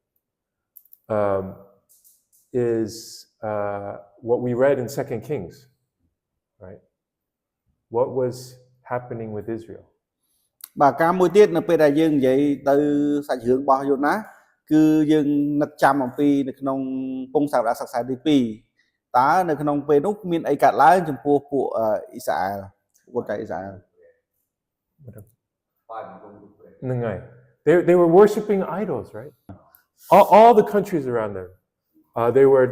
is what we read in 2 Kings, right? What was happening with Israel? បាទការមួយទៀតនៅពេលដែលយើងនិយាយទៅសាច់រឿងរបស់យូណាគឺយើងនឹកចាំអំពីនៅក្នុងពងសាវតាសិក្សាទី2តើនៅក្នុងពេលនោះមានអីកើតឡើងចំពោះពួកអ៊ីស្រាអែលពួកចៅអ៊ីស្រាអែល Nangai. They were worshiping idols, right? All the countries around them. They were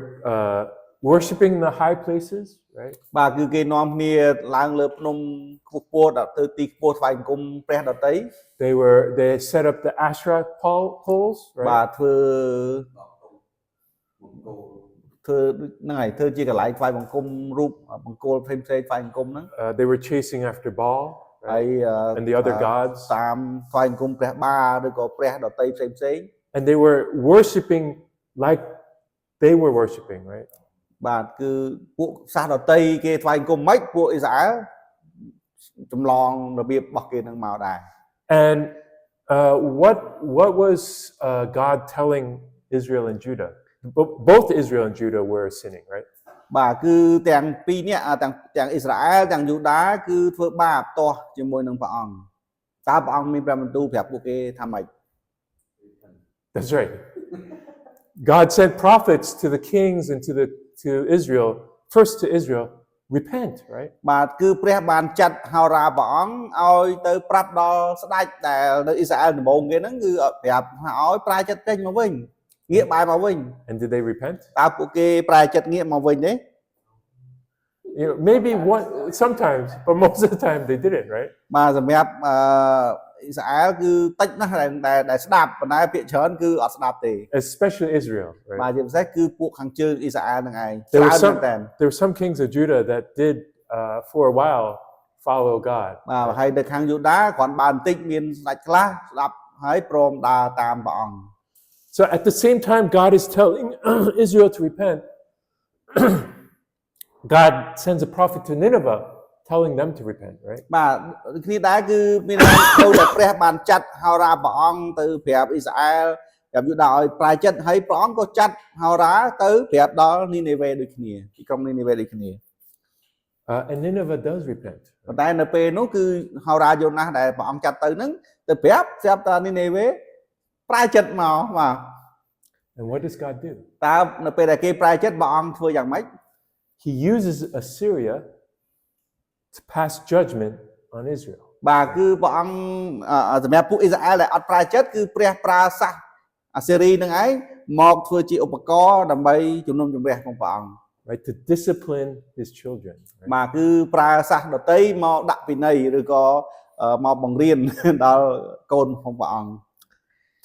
worshiping the high places, right? បាទគឺគេនាំគ្នាឡើងលើភ្នំខ្ពស់ៗដល់ទៅទីខ្ពស់ថ្វាយបង្គំព្រះដតី They set up the Asherah poles, បាទ right? ធ្វើហ្នឹងហើយធ្វើជាកន្លែងថ្វាយបង្គំរូបបង្គោលផ្សេងៗថ្វាយបង្គំហ្នឹង They were chasing after Baal, ហើយ right? And the other gods. តាមថ្វាយបង្គំព្រះបាឬក៏ព្រះដតីផ្សេងៗ And they were worshiping like they were worshiping, right? បាទគឺពួកសាសដតីគេថ្វាយបង្គំមិនពួកអ៊ីស្រាអែលចម្លងរបៀបរបស់គេនឹងមកដែរ And what was God telling Israel and Judah? Both Israel and Judah were sinning, right? បាទគឺទាំងពីរនាក់ទាំងអ៊ីស្រាអែលទាំងយូដាគឺធ្វើបាបទាស់ជាមួយនឹងព្រះអង្គតើព្រះអង្គមានព្រះបន្ទូលប្រាប់ពួកគេថាម៉េច That's right. God sent prophets to the kings and to Israel, first to Israel, repent, right? បាទគឺព្រះបានចាត់ហោរាព្រះអង្គឲ្យទៅប្រាប់ដល់ស្ដេចដែលនៅអ៊ីស្រាអែលដំបូងគេហ្នឹងគឺប្រាប់ឲ្យប្រែចិត្តចេញមកវិញងាកបែរមកវិញ And did they repent? តើពួកគេប្រែចិត្តងាកមកវិញទេ You know, maybe sometimes, but most of the time they didn't, right? បាទសម្រាប់អ៊ីស្រាអែលគឺតិចណាស់ដែលស្ដាប់ប៉ុន្តែភាគច្រើនគឺអត់ស្ដាប់ទេ Especially Israel, បាទ right? ជាពិសេសគឺពួកខាងជើងអ៊ីស្រាអែលហ្នឹងឯង There ច្រើន were មែនតើ there were some kings of Judah that did, for a while, follow God. បាទហើយនៅខាងយូដាគ្រាន់បានបន្តិចមានស្ដេចខ្លះស្ដាប់ហើយព្រមដើរតាមព្រះអង្គ So at the same time, God is telling Israel to repent. God sends a prophet to Nineveh, telling them to repent, right? បាទគ្នាដែរគឺមានន័យទៅតែព្រះបានចាត់ហោរាព្រះអង្គទៅប្រាប់អ៊ីស្រាអែលប្រាប់យូដាឲ្យប្រែចិត្តហើយព្រះអង្គក៏ចាត់ហោរាទៅប្រាប់ដល់នីនេវេដូចគ្នាទីក្រុងនីនេវេដូចគ្នា And Nineveh does repent. ប៉ុន្តែនៅពេលនោះគឺហោរាយូណាស់ដែលព្រះអង្គចាត់ទៅហ្នឹងទៅប្រាប់តានីនេវេប្រែចិត្តមកបាទ And what does God do? តើនៅពេលដែលគេប្រែចិត្តព្រះអង្គធ្វើយ៉ាងម៉េច He uses Assyria to pass judgment on Israel. បាទគឺព្រះអង្គសម្រាប់ពួកអ៊ីស្រាអែលដែលអត់ប្រែចិត្តគឺព្រះប្រើសាសអាសេរីនឹងឯងមកធ្វើជាឧបករណ៍ដើម្បីជំនុំជម្រះของព្រះអង្គ Right, to discipline his children. Right? បាទគឺប្រើសាសដតីមកដាក់ពិន័យឬក៏មកបង្រៀនដល់កូនของព្រះអង្គ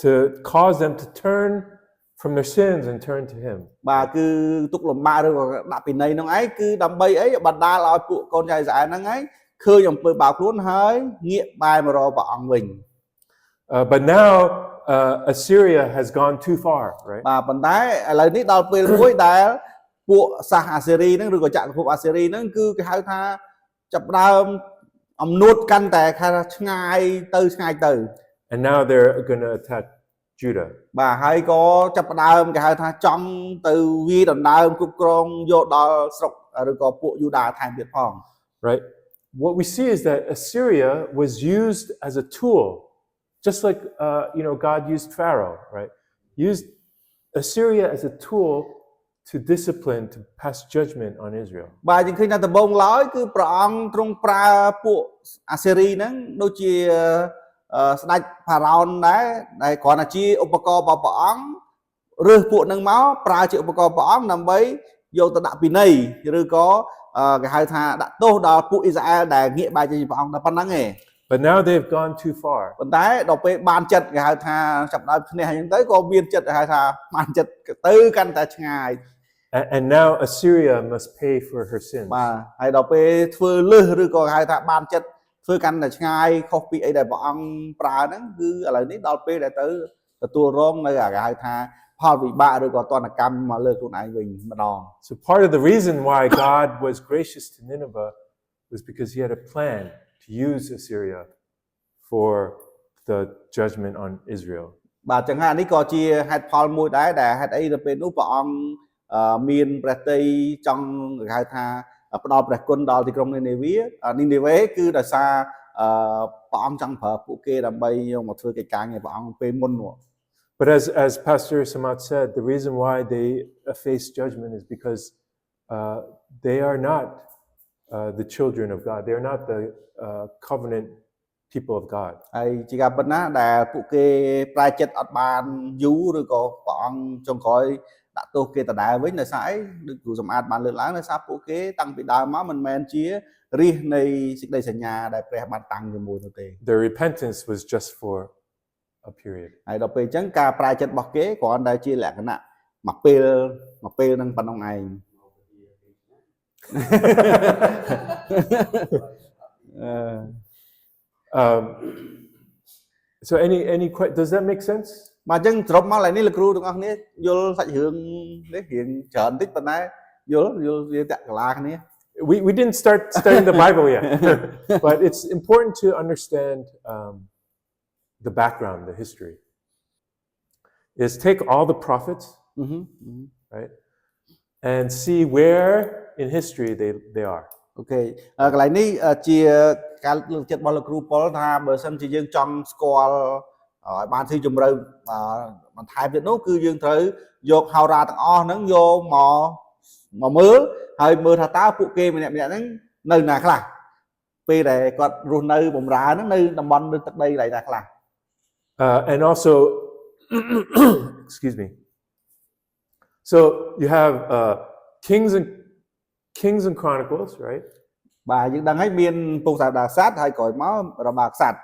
To cause them to turn from their sins and turn to him. បាទគឺទុកលំបាកឬក៏ដាក់ពិន័យនឹងឯងគឺដើម្បីអីបណ្ដាលឲ្យពួកកូនចៅអ៊ីស្រាអែលហ្នឹងឯងឃើញអំពើបាបខ្លួនហើយងាកបែរមករកព្រះអង្គវិញ But now Assyria has gone too far, right? បាទប៉ុន្តែឥឡូវនេះដល់ពេលមួយដែលពួកសាសអាសេរីហ្នឹងឬក៏ចក្រភពអាសេរីហ្នឹងគឺគេហៅថាចាប់ផ្ដើមអំនួតកាន់តែថាឆ្ងាយទៅ And now they're going to attack Judah. បាទហើយក៏ចាប់ផ្ដើមគេហៅថាចង់ទៅវាយដណ្ដើមគ្រប់គ្រងយកដល់ស្រុកឬក៏ពួកយូដាថែមទៀតផង Right? What we see is that Assyria was used as a tool, just like God used Pharaoh, right? Used Assyria as a tool to discipline, to pass judgment on Israel. បាទយើងឃើញថាដំបូងឡើយគឺព្រះអង្គទ្រង់ប្រើពួកអាសេរីហ្នឹងដូចជាស្ដេចផារ៉ោនដែរដែលគ្រាន់តែជាឧបករណ៍របស់ព្រះអង្គរើសពួកហ្នឹងមកប្រើជាឧបករណ៍ព្រះអង្គដើម្បីយកទៅដាក់ពិន័យឬក៏គេហៅថាដាក់ទោសដល់ពួកអ៊ីស្រាអែលដែលងាកបែរចេញពីព្រះអង្គតែប៉ុណ្្នឹងឯង But now they've gone too far. ប៉ុន្តែដល់ពេលបានចិត្តគេហៅថាចាប់ដើមឈ្នះអញ្ចឹងទៅក៏មានចិត្តគេហៅថាបានចិត្តទៅកាន់តែឆ្ងាយ And now Assyria must pay for her sins. បាទហើយដល់ពេលធ្វើលឹះឬក៏គេហៅថាបានចិត្តធ្វើកាន់តែឆ្ងាយខុសពីអីដែលព្រះអង្គប្រើហ្នឹងគឺឥឡូវនេះដល់ពេលដែលទៅទទួលរងនៅគេហៅថាផលវិបាកឬក៏តនកម្មមកលើខ្លួនឯងវិញម្ដង So part of the reason why God was gracious to Nineveh was because he had a plan to use Assyria for the judgment on Israel. បាទចឹងហើយនេះក៏ជាហេតុផលមួយដែរដែលហេតុអីទៅពេលនោះព្រះអង្គមានព្រះតីចង់គេហៅថាផ្ដល់ព្រះគុណដល់ទីក្រុងនីនេវេគឺដោយសារព្រះអង្គចង់ប្រើពួកគេដើម្បីយកមកធ្វើកិច្ចការងារព្រះអង្គពេលមុននោះ But as Pastor Samat said, the reason why they face judgment is because they are not the children of God. They are not the covenant people of God. ហើយជាការពិតណាស់ដែលពួកគេប្រែចិត្តអត់បានយូរឬក៏ព្រះអង្គចុងក្រោយដាក់ទោសគេដដែលវិញដោយសារអីដូចគ្រូសម្អាតបានលើកឡើងដោយសារពួកគេតាំងពីដើមមកមិនមែនជារាជនៃសេចក្តីសញ្ញាដែលព្រះបានតាំងជាមួយនោះទេ Their repentance was just for a period. ហើយដល់ពេលអញ្ចឹងការប្រែចិត្តរបស់គេគ្រាន់តែជាលក្ខណៈមួយពេលនឹងប៉ុណ្ណឹងឯង So does that make sense? បាទអញ្ចឹងសរុបមកឡើយនេះលោកគ្រូទាំងអស់គ្នាយល់សាច់រឿងនេះរៀងច្រើនបន្តិចប៉ុន្តែយល់វាតាក់កលាគ្នា We didn't start studying the Bible yet, but it's important to understand the background, the history. Is take all the prophets, right, and see where in history they are. អូខេកន្លែងនេះជាការលើកចិត្តរបស់លោកគ្រូប៉ុលថាបើសិនជាយើងចង់ស្គាល់ឲ្យបានស៊ីជម្រៅបន្ថែមទៀតនោះគឺយើងត្រូវយកហោរាទាំងអស់ហ្នឹងយកមកមើលហើយមើលថាតើពួកគេម្នាក់ៗហ្នឹងនៅណាខ្លះពេលដែលគាត់រស់នៅបម្រើហ្នឹងនៅតំបន់លើទឹកដីកន្លែងណាខ្លះ And also excuse me. So you have Kings and Chronicles, right? បាទយើងដឹងហើយមានពុទ្ធសាសនាក្សត្រហើយក្រោយមករបាក្សត្រ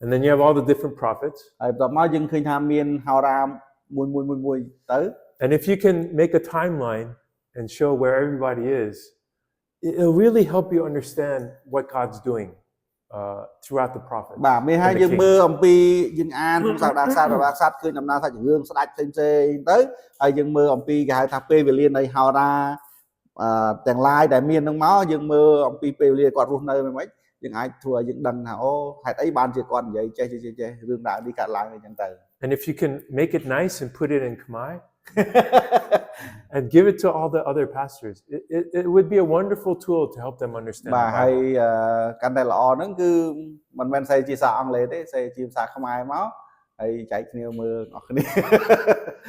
And then you have all the different prophets. ហើយបន្ទាប់មកយើងឃើញថាមានហោរាមួយទៅ And if you can make a timeline and show where everybody is, it'll really help you understand what God's doing throughout the prophets. បាទមានហើយយើងមើលអំពីយើងអានពុទ្ធសាសនាក្សត្ររបាក្សត្រឃើញដំណើរសាច់រឿងស្ដេចផ្សេងទៅហើយយើងមើលអំពីគេហៅថាពេលវេលានៃហោរាទាំងឡាយដែលមាននឹងមកយើងមើលអំពីពេលវេលាគាត់រស់នៅមិនខ្មិចយើងអាចធ្វើឲ្យយើងដឹងថាអូហេតុអីបានជាគាត់និយាយចេះរឿងរ៉ាវនេះកើតឡើងអញ្ចឹងទៅ And if you can make it nice and put it in Khmer and give it to all the other pastors, it would be a wonderful tool to help them understand. បាទហើយកាន់តែល្អហ្នឹងគឺមិនមែនស្អីជាភាសាអង់គ្លេសទេស្អីជាភាសាខ្មែរមកហើយចែកគ្នាមើលអស់គ្នា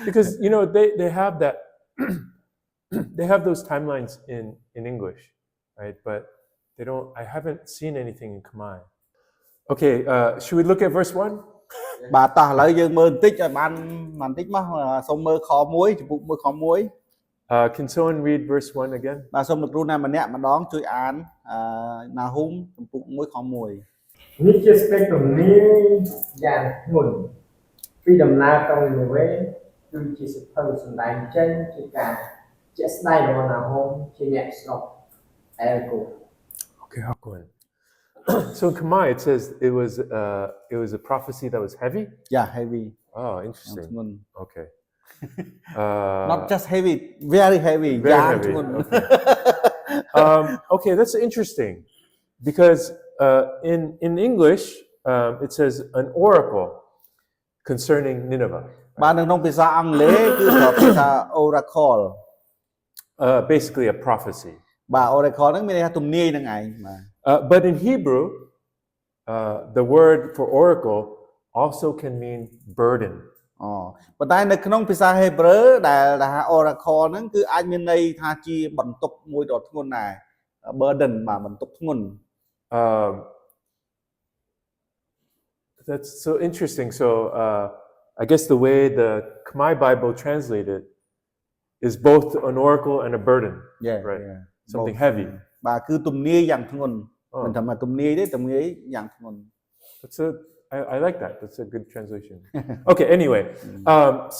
Because they have that they have those timelines in English, right? But I haven't seen anything in Khmer. Okay, should we look at verse 1? បាទតោះឥឡូវយើងមើលបន្តិចឲ្យបានបន្តិចមកសូមមើលខ1ចំពុក1ខ1 Can someone read verse 1 again? បាទសូមលោកគ្រូណាម្នាក់ម្ដងជួយអានណាហ៊ូមចំពុក1ខ1 នេះជាសេចក្តីទំនាយយ៉ាងធ្ងន់ពីដំណើរក្រុងនីវេគឺជាសភៅសម្ដែងចេញជាការជាក់ស្ដែងរបស់ណាហ៊ូមជាអ្នកស្រុកអែលកូ Okay, I'll go in. So in Khmer it says it was a prophecy that was heavy. Yeah, heavy. Oh, interesting. Okay. Not just heavy, very heavy. Very heavy. Okay, that's interesting because in English it says an oracle concerning Nineveh. បាទនៅក្នុងភាសាអង់គ្លេសគឺប្រើភាសា oracle. Basically a prophecy. បាទ oracle ហ្នឹងមានន័យថាទំនាយហ្នឹងឯងបាទ But in Hebrew the word for oracle also can mean burden. ប៉ុន្តែនៅក្នុងភាសាហេប្រឺដែលថា oracle ហ្នឹងគឺអាចមានន័យថាជាបន្ទុកមួយដ៏ធ្ងន់ដែរ burden បាទបន្ទុកធ្ងន់ That's so interesting. So I guess the way the Khmer Bible translated is both an oracle and a burden, right? Something heavy. បាទគឺទំនាយយ៉ាងធ្ងន់ Oh. មិនថាមកទំនាយទេទំនាយយ៉ាងធ្ងន់ I like that. That's a good translation. Okay. Anyway,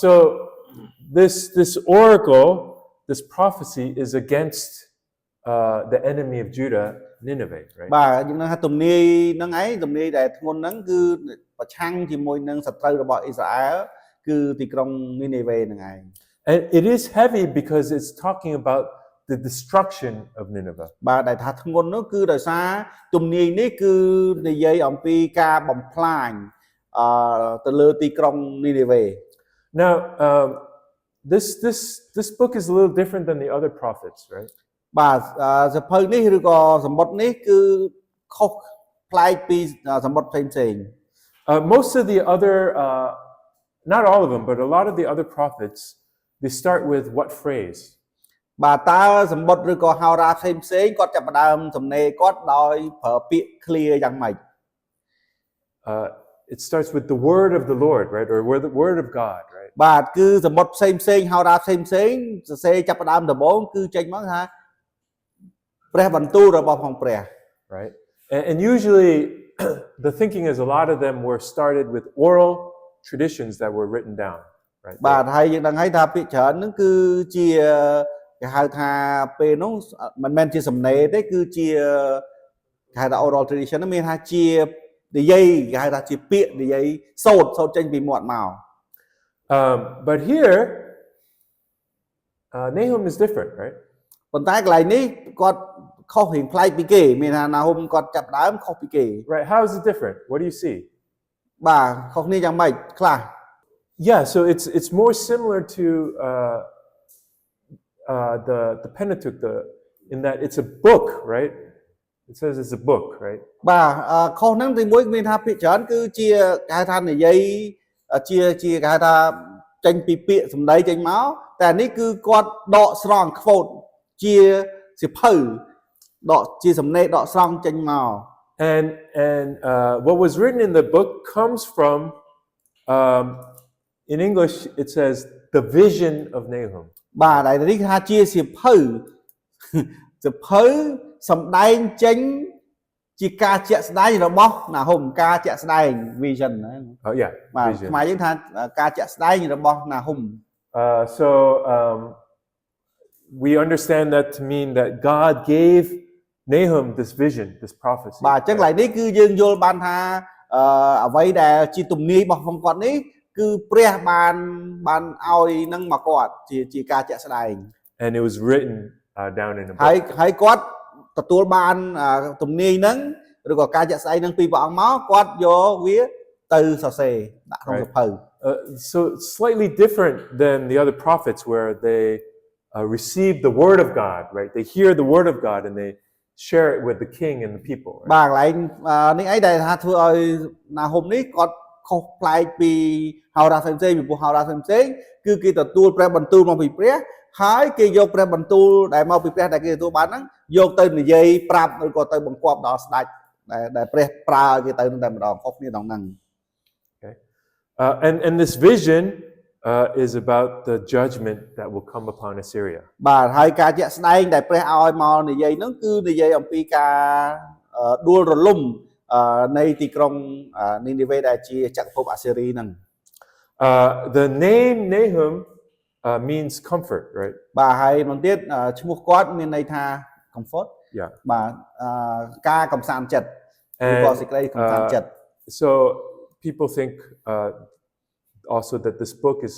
so this oracle, this prophecy, is against the enemy of Judah, Nineveh, right? បាទយើងនឹងថាទំនាយហ្នឹងឯងទំនាយដែលធ្ងន់ហ្នឹងគឺប្រឆាំងជាមួយនឹងសត្រូវរបស់អ៊ីស្រាអែលគឺទីក្រុងនីនេវេហ្នឹងឯង And it is heavy because it's talking about the destruction of Nineveh. បាទដែលថាធ្ងន់នោះគឺដោយសារទំនាយនេះគឺនិយាយអំពីការបំផ្លាញទៅលើទីក្រុងនីនេវេ Now, this book is a little different than the other prophets, right? បាទសភៅនេះឬក៏សម្បត្តិនេះគឺខុសប្លែកពីសម្បត្តិផ្សេងៗ Most of the other, not all of them, but a lot of the other prophets, they start with what phrase? បាទតើសម្បត្តិឬក៏ហោរាផ្សេងៗគាត់ចាប់ផ្ដើមសំណេរគាត់ដោយប្រើពាក្យ clear យ៉ាងម៉េច It starts with the word of the Lord, right? Or the word of God, right? បាទគឺសម្បត្តិផ្សេងៗហោរាផ្សេងៗសរសេរចាប់ផ្ដើមដំបូងគឺចេញមកថាព្រះបន្ទូលរបស់ផងព្រះ Right? And usually the thinking is a lot of them were started with oral traditions that were written down, right? បាទហើយយើងដឹងហើយថាពាក្យច្រើនហ្នឹងគឺជាគេហៅថាពេលនោះមិនមែនជាសំណេរទេគឺជាគេហៅថា oral tradition ហ្នឹងមានថាជានិយាយគេហៅថាជាពាក្យនិយាយសូត្រចេញពីមាត់មក But here, Nahum is different, right? ប៉ុន្តែកន្លែងនេះគាត់ខុសរៀងប្លែកពីគេមានថាណាហុំគាត់ចាប់ដើមខុសពីគេ Right? How is it different? What do you see? បាទខុសគ្នាយ៉ាងម៉េចខ្លះ Yeah, so it's more similar to the Pentateuch, in that it's a book, right? It says it's a book, right? បាទខុសហ្នឹងទីមួយមានថាពាក្យច្រើនគឺជាគេហៅថានិយាយជាគេហៅថាចេញពីពាក្យសម្ដីចេញមកតែនេះគឺគាត់ដកស្រង់ quote ជាសិភៅដកជាសំណេរដកស្រង់ចេញមក And what was written in the book comes from, in English, it says the vision of Nahum. បាទហើយនេះថាជាសិភៅសិភៅសំដែងចេញជាការជាក់ស្ដែងរបស់ណាហុំការជាក់ស្ដែង vision ណា Oh yeah, បាទ vision. ខ្មែរយើងថាការជាក់ស្ដែងរបស់ណាហុំ So we understand that to mean that God gave Nahum this vision, this prophecy. បាទអញ្ចឹងកន្លែងនេះគឺយើងយល់បានថាអ្វីដែលជាទំនាយរបស់គាត់នេះគឺព្រះបានឲ្យនឹងមកគាត់ជាការជាក់ស្ដែង And it was written down in a ហើយ book. ហើយគាត់ទទួលបានទំនាយហ្នឹងឬក៏ការជាក់ស្ដែងហ្នឹងពីព្រះអង្គមកគាត់យកវាទៅសរសេរដាក់ក្នុងសភៅ So it's slightly different than the other prophets where they receive the word of God, right? They hear the word of God and they share it with the king and the people. Right? បាទកន្លែងនេះអីដែលថាធ្វើឲ្យណាហុំនេះគាត់ខុសប្លែកពីហោរាផ្សេងៗពីព្រោះហោរាផ្សេងៗគឺគេទទួលព្រះបន្ទូលមកពីព្រះហើយគេយកព្រះបន្ទូលដែលមកពីព្រះដែលគេទទួលបានហ្នឹងយកទៅនិយាយប្រាប់ឬក៏ទៅបង្គាប់ដល់ស្ដេចដែលព្រះប្រើឲ្យគេទៅនឹងតែម្ដងខុសគ្នាដល់ហ្នឹង Okay. And this vision is about the judgment that will come upon Assyria. បាទហើយការជាក់ស្ដែងដែលព្រះឲ្យមកនិយាយហ្នឹងគឺនិយាយអំពីការដួលរលំនៃទីក្រុងនីនេវេដែលជាចក្រភពអាស៊ីរីហ្នឹង The name Nahum means comfort, right? បាទហើយមកទៀតឈ្មោះគាត់មានន័យថា comfort Yeah. បាទការកំសាន្តចិត្តឬក៏សេចក្តីកំសាន្តចិត្ត So people think also that this book is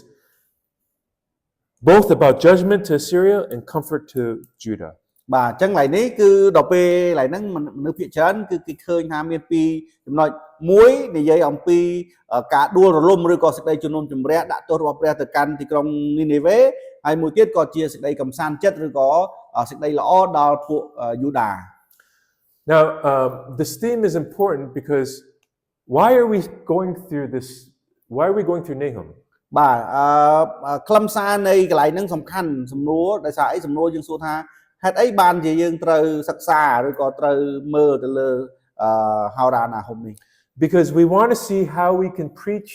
both about judgment to Assyria and comfort to Judah. បាទអញ្ចឹងឡើយនេះគឺដល់ពេលឡើយហ្នឹងមនុស្សភាគច្រើនគឺគេឃើញថាមានពីរចំណុចមួយនិយាយអំពីការដួលរលំឬក៏សេចក្តីជំនុំជម្រះដាក់ទោសរបស់ព្រះទៅកាន់ទីក្រុងនីនេវេហើយមួយទៀតក៏ជាសេចក្តីកំសាន្តចិត្តឬក៏សេចក្តីល្អដល់ពួកយូដា Now, this theme is important because why are we going through this? Why are we going through Nahum? បាទខ្លឹមសារនៃកន្លែងហ្នឹងសំខាន់សំណួរដោយសារអីសំណួរយើងសួរថាហេតុអីបានជាយើងត្រូវសិក្សាឬក៏ត្រូវមើលទៅលើហោរាណាហុំនេះ Because we want to see how we can preach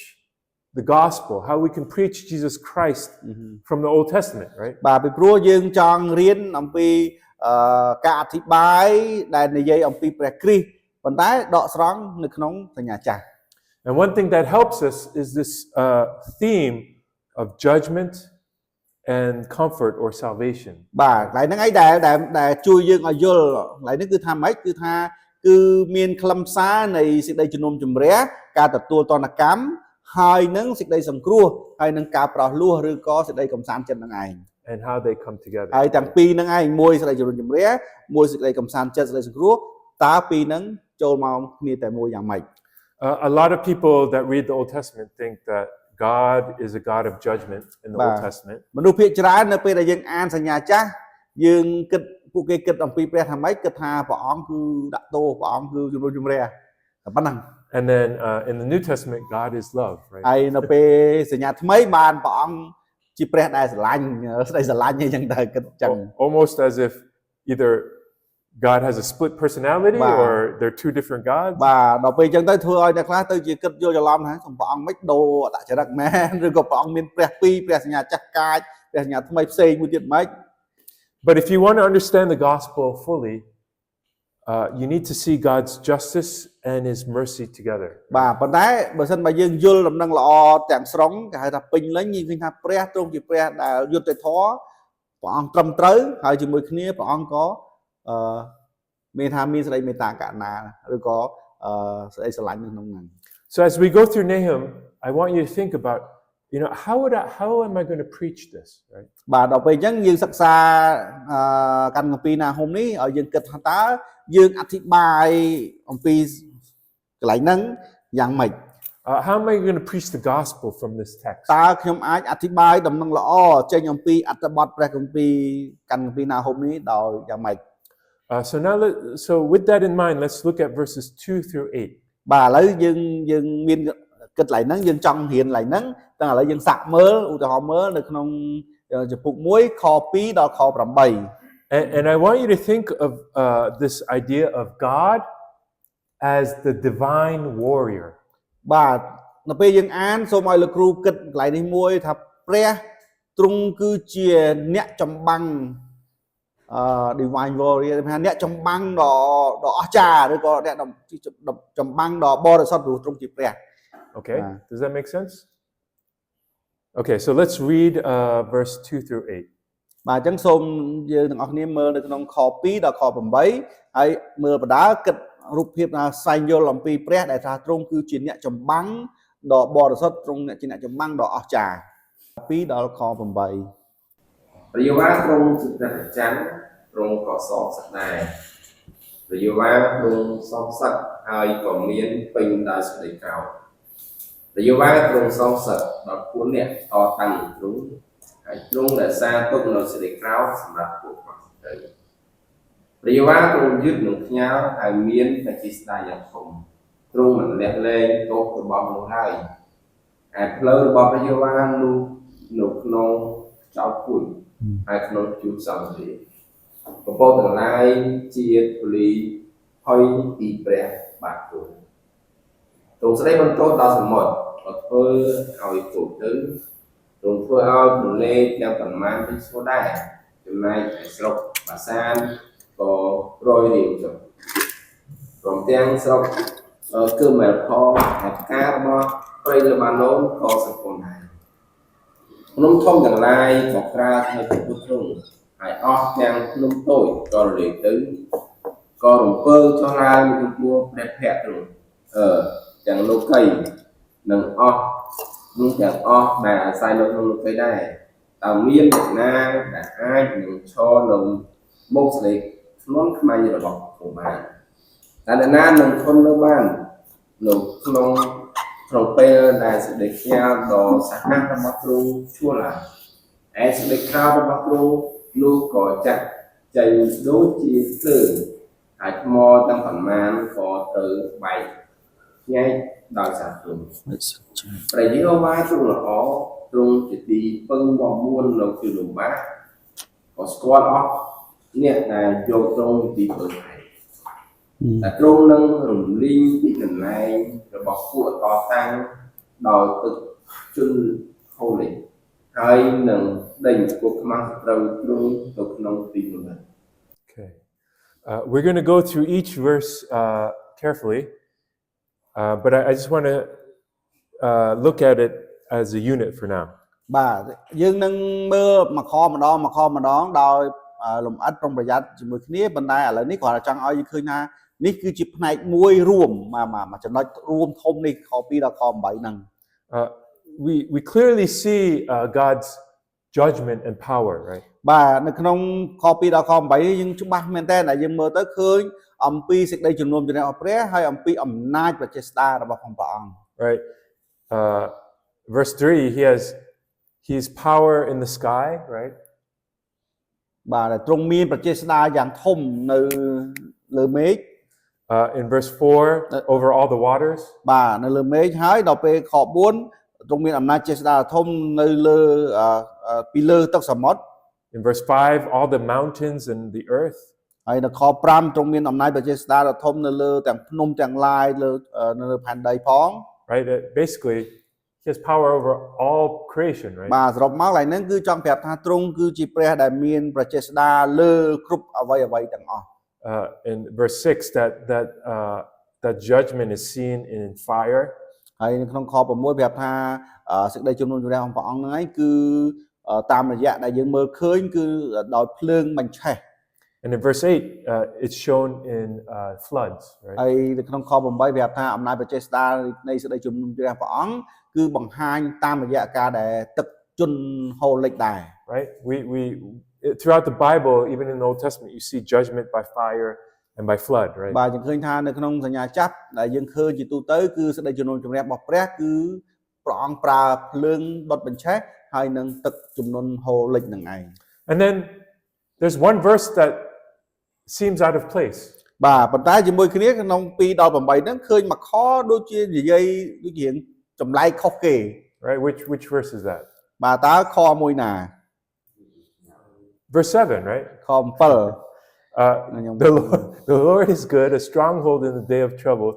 the gospel, how we can preach Jesus Christ from the Old Testament, right? បាទពីព្រោះយើងចង់រៀនអំពីការអធិប្បាយដែលនិយាយអំពីព្រះគ្រីស្ទប៉ុន្តែដកស្រង់នៅក្នុងសញ្ញាចាស់ And one thing that helps us is this theme of judgment and comfort or salvation. បាទកន្លែងហ្នឹងឯងដែលជួយយើងឲ្យយល់កន្លែងនេះគឺថាម៉េចគឺថាគឺមានខ្លឹមសារនៃសេចក្តីជំនុំជម្រះការទទួលទណ្ឌកម្មហើយនឹងសេចក្តីសង្គ្រោះហើយនឹងការប្រោសលោះឬក៏សេចក្តីកំសាន្តចិត្តនឹងឯង And how they come together. ហើយទាំងពីរហ្នឹងឯងមួយសេចក្តីជំនុំជម្រះមួយសេចក្តីកំសាន្តចិត្តសេចក្តីសង្គ្រោះតើពីរហ្នឹងចូលមកគ្នាតែមួយយ៉ាងម៉េច A lot of people that read the Old Testament think that God is a God of judgment in the Old Testament. មនុស្សភាគច្រើននៅពេលដែលយើងអានសញ្ញាចាស់យើងគិតពួកគេគិតអំពីព្រះថាម៉េចគិតថាព្រះអង្គគឺដាក់ទោសព្រះអង្គគឺជំនុំជម្រះតែប៉ុណ្ណឹង And then in the New Testament, God is love, right? ហើយនៅពេលសញ្ញាថ្មីបានព្រះអង្គជាព្រះដែលស្រឡាញ់ស្ដីស្រឡាញ់អីចឹងទៅគិតចឹង Almost as if either God has a split personality Wow. or they're two different gods. បាទដល់ពេលចឹងទៅធ្វើឲ្យអ្នកខ្លះទៅជាគិតយល់ច្រឡំថាសំព្រះអង្គមិនដូរអតចរិតមែនឬក៏ព្រះអង្គមានព្រះពីរព្រះសញ្ញាចាស់កាចព្រះសញ្ញាថ្មីផ្សេងមួយទៀតមិន But if you want to understand the gospel fully, you need to see God's justice and His mercy together. បាទប៉ុន្តែបើសិនបើយើងយល់ដំណឹងល្អទាំងស្រុងគេហៅថាពេញលេញយើងឃើញថាព្រះទ្រង់ជាព្រះដែលយុត្តិធម៌ព្រះអង្គត្រឹមត្រូវហើយជាមួយគ្នាព្រះអង្គក៏មានថាមានសេចក្តីមេត្តាករុណាឬក៏សេចក្តីស្រឡាញ់នៅក្នុងហ្នឹង So as we go through Nahum, I want you to think about, how am I going to preach this, right? បាទដល់ពេលអញ្ចឹងយើងសិក្សាកាន់កាពីណាហុំនេះឲ្យយើងគិតថាតើយើងអធិប្បាយអំពីកន្លែងហ្នឹងយ៉ាងម៉េច How am I going to preach the gospel from this text? តើខ្ញុំអាចអធិប្បាយដំណឹងល្អចេញអំពីអត្ថបទព្រះគម្ពីរកាន់កាពីណាហុំនេះដោយយ៉ាងម៉េច So with that in mind, let's look at verses 2 through 8. បាទឥឡូវយើងមានគិតកន្លែងហ្នឹងយើងចង់រៀនកន្លែងហ្នឹងតែឥឡូវយើងសាកមើលឧទាហរណ៍មើលនៅក្នុងចំពុក1ខ2ដល់ខ8 And I want you to think of this idea of God as the divine warrior. បាទនៅពេលយើងអានសូមឲ្យលោកគ្រូគិតកន្លែងនេះមួយថាព្រះទ្រង់គឺជាអ្នកចម្បាំងdivine warrior ថាអ្នកចម្បាំងដ៏អស្ចារ្យឬក៏អ្នកចម្បាំងដ៏បរិសុទ្ធព្រោះទ្រង់ជាព្រះ Okay, does that make sense? Okay, so let's read verse 2 through 8. បាទអញ្ចឹងសូមយើងទាំងអស់គ្នាមើលនៅក្នុងខ2ដល់ខ8ហើយមើលបដាគិតរូបភាពថាសែងយល់អំពីព្រះដែលថាទ្រង់គឺជាអ្នកចម្បាំងដ៏បរិសុទ្ធទ្រង់ជាអ្នកចម្បាំងដ៏អស្ចារ្យ2ដល់ខ8 ព្រះយេហូវ៉ាទ្រង់ជាព្រះប្រចាំទ្រង់ក៏សងសឹកដែរព្រះយេហូវ៉ាទ្រង់សងសឹកហើយក៏មានពេញដោយសេចក្តីក្រោធព្រះយេហូវ៉ាទ្រង់សងសឹកដល់ពួកអ្នកតតាំងទ្រង់ហើយទ្រង់ដែលសារទុកនៅសេចក្តីក្រោធសម្រាប់ពួកខ្វះទៅព្រះយេហូវ៉ាទ្រង់យឺតនឹងខ្ញាល់ហើយមានបច្ចេស្តាយ៉ាងធំទ្រង់មិនលាក់លែងទោសរបស់មនុស្សហើយឯផ្លូវរបស់ព្រះយេហូវ៉ានោះនៅក្នុងចោលពួយហើយក្នុងជួបសំរីពពកទាំងឡាយជាធូលីហុយពីព្រះបាទទ្រង់ទ្រង់ស្ដីបន្ទោសដល់សមុទ្រក៏ធ្វើឲ្យគោកទៅទ្រង់ធ្វើឲ្យទន្លេទាំងប៉ុន្មានទៅស្រួលដែរចំណែកឯស្រុកបាសានក៏រយរាវចុះព្រមទាំងស្រុកគឺមែលផលហើយផ្ការបស់ព្រៃលេបាណូនក៏សង្គមដែរភ្នំធំទាំងឡាយក៏ក្រាលនៅចំពោះទ្រង់ហើយអស់ទាំងភ្នំតូចក៏រលាយទៅក៏រំពើចុះឡើងចំពោះព្រះភ័ក្ត្រទ្រង់ទាំងលោកីនិងអស់នោះទាំងអស់ដែលអាស្រ័យនៅក្នុងលោកីដែរតើមានអ្នកណាដែលអាចនឹងឈរនៅមុខស្លេកធ្ងន់ខ្មាញ់របស់ទ្រង់បានតែអ្នកណានឹងធន់នៅបាននៅក្នុងពេលដែលសេចក្តីខ្ញាល់ដ៏សាហាវរបស់ទ្រង់ឈួលឡើងឯសេចក្តីក្រោធរបស់ទ្រង់នោះក៏ចាក់ចេញដូចជាភ្លើងហើយថ្មទាំងប៉ុន្មានក៏ត្រូវបែកញែកដោយសារទ្រង់ព្រះយេហូវ៉ាទ្រង់ល្អ ទ្រង់ជាទីពឹងមាំមួននៅពេលលំបាកក៏ស្គាល់អស់អ្នកដែលយកទ្រង់ជាទីពឹងឯងតែទ្រង់នឹងរំលីងពីកន្លែងរបស់ពួកតតាំងដោយទឹកជន់ហូរលេងហើយនឹងដេញពួកខ្មាំងសត្រូវទ្រង់ទៅក្នុងទីនោះ Okay. We're going to go through each verse carefully, but I just want to look at it as a unit for now. បាទយើងនឹងមើលមួយខម្ដងដោយលំអិតប្រុងប្រយ័ត្នជាមួយគ្នាប៉ុន្តែឥឡូវនេះគ្រាន់តែចង់ឲ្យយើងឃើញថានេះគឺជាផ្នែកមួយរួមមួយចំណុចរួមធំនេះខ2ដល់ខ8ហ្នឹង We clearly see God's judgment and power, right? បាទនៅក្នុងខ2ដល់ខ8យើងច្បាស់មែនតើដែលយើងមើលទៅឃើញអំពីសេចក្តីជំនុំជម្រះរបស់ព្រះហើយអំពីអំណាចប្រជាស្ដាររបស់ព្រះអង្គ Right? Verse 3, He's power in the sky, right? បាទទ្រង់មានប្រជាស្ដារយ៉ាងធំនៅលើមេឃ In verse 4, over all the waters. បាទនៅលើមេឃហើយដល់ពេលខ4ទ្រង់មានអំណាចជាស្ដារធំនៅលើពីលើទឹកសមុទ្រ In verse 5, all the mountains and the earth. ហើយនៅខ5ទ្រង់មានអំណាចប្រជាស្ដារដ៏ធំនៅលើទាំងភ្នំទាំងឡាយនៅលើផែនដីផង Right? Basically, He has power over all creation, right? បាទសរុបមកឡើយហ្នឹងគឺចង់ប្រាប់ថាទ្រង់គឺជាព្រះដែលមានប្រជាស្ដារលើគ្រប់អ្វីទាំងអស់ In verse 6, that judgment is seen in fire. ហើយនៅក្នុងខ6ប្រាប់ថាសេចក្តីជំនុំជម្រះរបស់ព្រះអង្គហ្នឹងឯងគឺតាមរយៈដែលយើងមើលឃើញគឺដោយភ្លើងបញ្ឆេះ And in verse 8, it's shown in floods, right? ហើយនៅក្នុងខ8ប្រាប់ថាអំណាចប្រជាស្ដារនៃសេចក្តីជំនុំជម្រះព្រះអង្គគឺបង្ហាញតាមរយៈការដែលទឹកជន់ហូរលិចដែរ Right? We throughout the Bible, even in the Old Testament, you see judgment by fire and by flood, right? បាទយើងឃើញថានៅក្នុងសញ្ញាចាស់ដែលយើងឃើញជាទូទៅគឺសេចក្តីជំនុំជម្រះរបស់ព្រះគឺព្រះអង្គប្រើភ្លើងដុតបញ្ឆេះហើយនឹងទឹកជំនន់ហូរលិចនឹងឯង And then there's one verse that seems out of place. បាទប៉ុន្តែជាមួយគ្នាក្នុង2ដល់8ហ្នឹងឃើញមួយខដូចជានិយាយដូចជាចម្លែកខុសគេ Right? Which verse is that? បាទតើខមួយណា Verse 7, right? ខ7 The Lord is good, a stronghold in the day of trouble.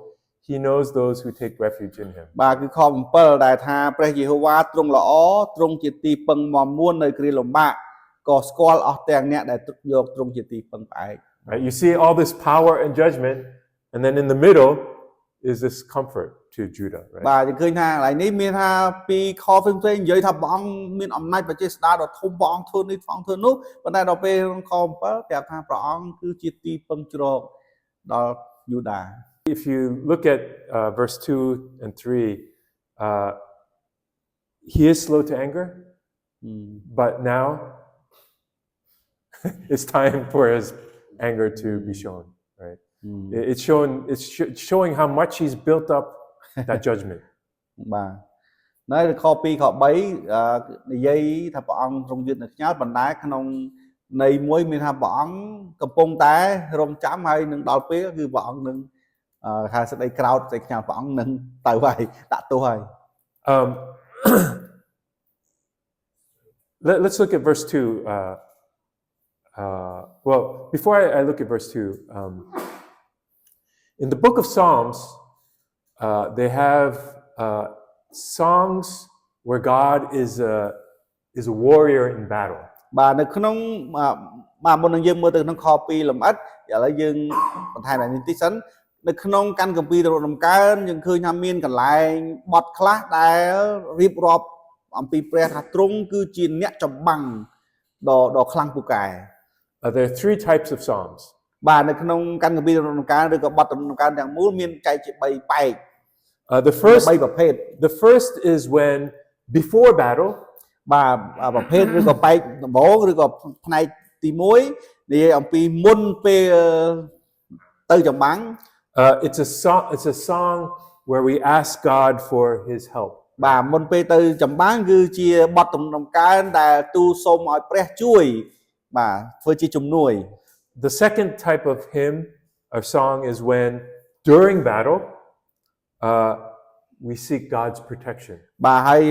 He knows those who take refuge in Him. បាទគឺខ7ដែលថាព្រះយេហូវ៉ាទ្រង់ល្អទ្រង់ជាទីពឹងមាំមួននៅគ្រាលំបាកក៏ស្គាល់អស់ទាំងអ្នកដែលយកទ្រង់ជាទីពឹងផ្អែក Right? You see all this power and judgment, and then in the middle is this comfort to Judah, right? បាទយើងឃើញថាកន្លែងនេះមានថាពីខផ្សេងៗនិយាយថាព្រះអង្គមានអំណាចប្រជាស្ដារដ៏ធំព្រះអង្គធ្វើនេះព្រះអង្គធ្វើនោះប៉ុន្តែដល់ពេលក្នុងខ7ប្រាប់ថាព្រះអង្គគឺជាទីពឹងជ្រកដល់យូដា If you look at verse 2 and 3, He is slow to anger, but now it's time for His anger to be shown, right? It's showing how much He's built up that judgment. បាទនៅខ2ខ3និយាយថាព្រះអង្គទ្រង់យឺតនៅខ្ញាល់ប៉ុន្តែក្នុងន័យមួយមានថាព្រះអង្គកំពុងតែរងចាំហើយនឹងដល់ពេលគឺព្រះអង្គនឹងថាសេចក្តីក្រោធសេចក្តីខ្ញាល់ព្រះអង្គនឹងទៅហើយដាក់ទោសហើយ Let's look at verse 2. Well, before I look at verse 2, in the book of Psalms, they have songs where God is a warrior in battle. បាទនៅក្នុងមុននឹងយើងមើលទៅក្នុងខ2លម្អិតឥឡូវយើងបន្ថែមនេះតិចសិននៅក្នុងកាន់គម្ពីររំកើនយើងឃើញថាមានកន្លែងបទខ្លះដែលរៀបរាប់អំពីព្រះថាទ្រង់គឺជាអ្នកចម្បាំងដ៏ខ្លាំងពូកែ There are 3 types of psalms. បាទនៅក្នុងកាន់គម្ពីររំកើនឬក៏បទរំកើនទាំងមូលមានចែកជា3បែក The first 3ប្រភេទ The first is when before battle, បាទប្រភេទឬក៏បែកដំបូងឬក៏ផ្នែកទី1និយាយអំពីមុនពេលទៅចម្បាំង it's a song where we ask God for His help. បាទមុនពេលទៅចម្បាំងគឺជាបទរំកើនដែលទូលសូមឲ្យព្រះជួយបាទធ្វើជាជំនួយ The second type of hymn or song is when during battle, we seek God's protection. បាទហើយ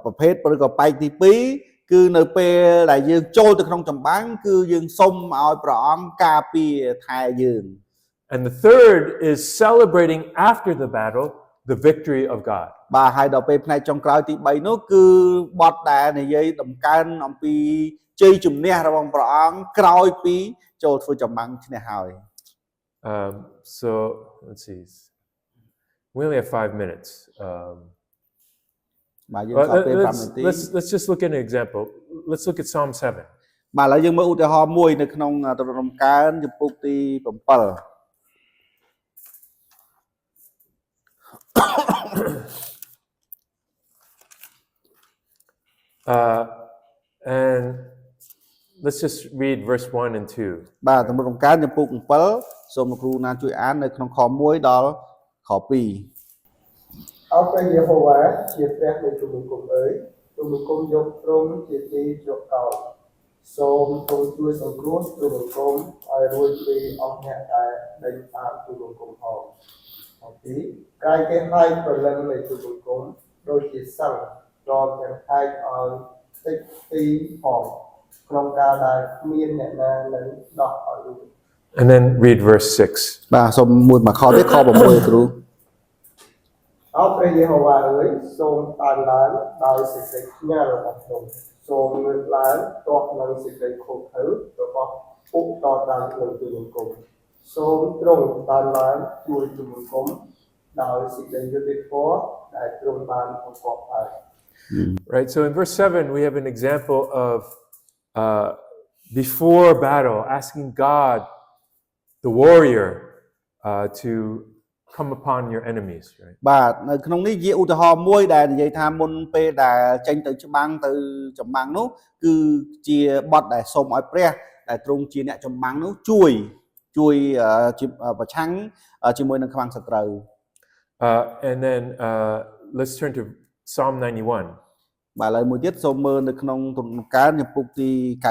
ប្រភេទឬក៏បែកទី2គឺនៅពេលដែលយើងចូលទៅក្នុងចម្បាំងគឺយើងសុំឲ្យព្រះអង្គការពារថែយើង And the third is celebrating after the battle the victory of God. បាទហើយដល់ពេលផ្នែកចុងក្រោយទី3នោះគឺបទដែលនិយាយដំកើងអំពីជ័យជំនះរបស់ព្រះអង្គក្រោយពីចូលធ្វើចម្បាំងឈ្នះហើយ So let's see. We only have 5 minutes. បាទយើងអត់ពេល5នាទី let's just look at an example. Let's look at Psalm 7. បាទឥឡូវយើងមើលឧទាហរណ៍មួយនៅក្នុងទរដំកើងចំពុកទី7 And let's just read verse 1 and 2. បាទទរដំកើងចំពុក7សូមលោកគ្រូណាជួយអាននៅក្នុងខ1ដល់ខ2 អោព្រះយេហូវ៉ាជាព្រះនៃទូលបង្គំអើយទូលបង្គំយកទ្រង់ជាទីជ្រកកោនសូមទ្រង់ជួយសង្គ្រោះទូលបង្គំឲ្យរួចពីអស់អ្នកដែលដេញតាមទូលបង្គំផងទីកាយគេហើយប្រលឹងនៃទូលបង្គំដូចជាសិលរំទាំងហើយឲ្យតិចទីផងក្នុងការដែលគ្មានអ្នកណានឹងដោះឲ្យរួច And then read verse 6. បាទសូមមួយខទៀតខ6គ្រូ អោព្រះយេហូវ៉ាអើយសូមតានឡើងដោយសេចក្តីខ្ញាល់របស់ទ្រង់សូមលើកឡើងទាស់នឹងសេចក្តីខុសត្រូវរបស់ពុកតតាមនឹងទូលបង្គំសូមទ្រង់តានឡើងជួយទូលបង្គំដោយសេចក្តីយុត្តិធម៌ដែលទ្រង់បានបង្គាប់ហើយ Right, so in verse 7, we have an example of before battle, asking God, the warrior, to come upon your enemies, right? បាទនៅក្នុងនេះជាឧទាហរណ៍មួយដែលនិយាយថាមុនពេលដែលចេញទៅច្បាំងទៅចម្បាំងនោះគឺជាបទដែលសូមឲ្យព្រះដែលទ្រង់ជាអ្នកចម្បាំងនោះជួយប្រឆាំងជាមួយនឹងខ្មាំងសត្រូវ And then let's turn to Psalm 91. បាទឥឡូវមួយទៀតសូមមើលនៅក្នុងទរដំកើងចំពុកទី91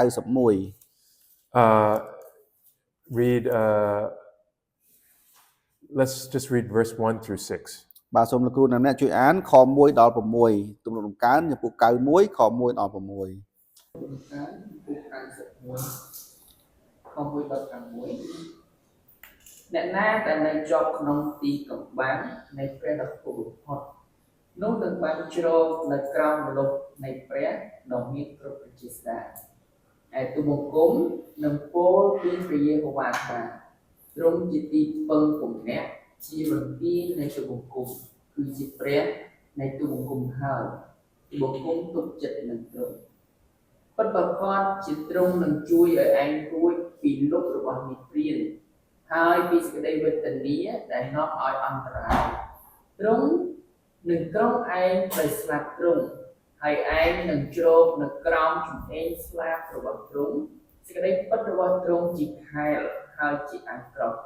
Read, let's just read verse 1 through 6. បាទសូមលោកគ្រូអ្នកជួយអានខ1ដល់6ទរដំកើងចំពុក91ខ1ដល់6 ការពុក91ខ1ដល់6អ្នកណាដែលនៅជាប់ក្នុងទីកំបាំងនៃព្រះដ៏ខ្ពស់បំផុតនោះនឹងបានជ្រកនៅក្រោមម្លប់នៃព្រះដ៏មានគ្រប់វិជាស្ដាឯទូបង្គំនឹងពោលពីព្រះយេហូវ៉ាថាទ្រង់ជាទីពឹងពំនាក់ជារន្ទានៃទូបង្គំគឺជាព្រះនៃទូបង្គំហើយទូបង្គំទុកចិត្តនឹងទ្រង់ពិតប្រាកដជាទ្រង់នឹងជួយឲ្យឯងរួចពីលុបរបស់មេព្រានហើយពីសេចក្តីវេទនាដែលនាំឲ្យអន្តរាយទ្រង់នឹងក្រុងឯងដោយស្លាប់ទ្រង់ហើយឯងនឹងជ្រកនៅក្រោមជំអេងស្លាបរបស់ទ្រង់សេចក្តីពិតរបស់ទ្រង់ជាខែលហើយជាអាក្រក់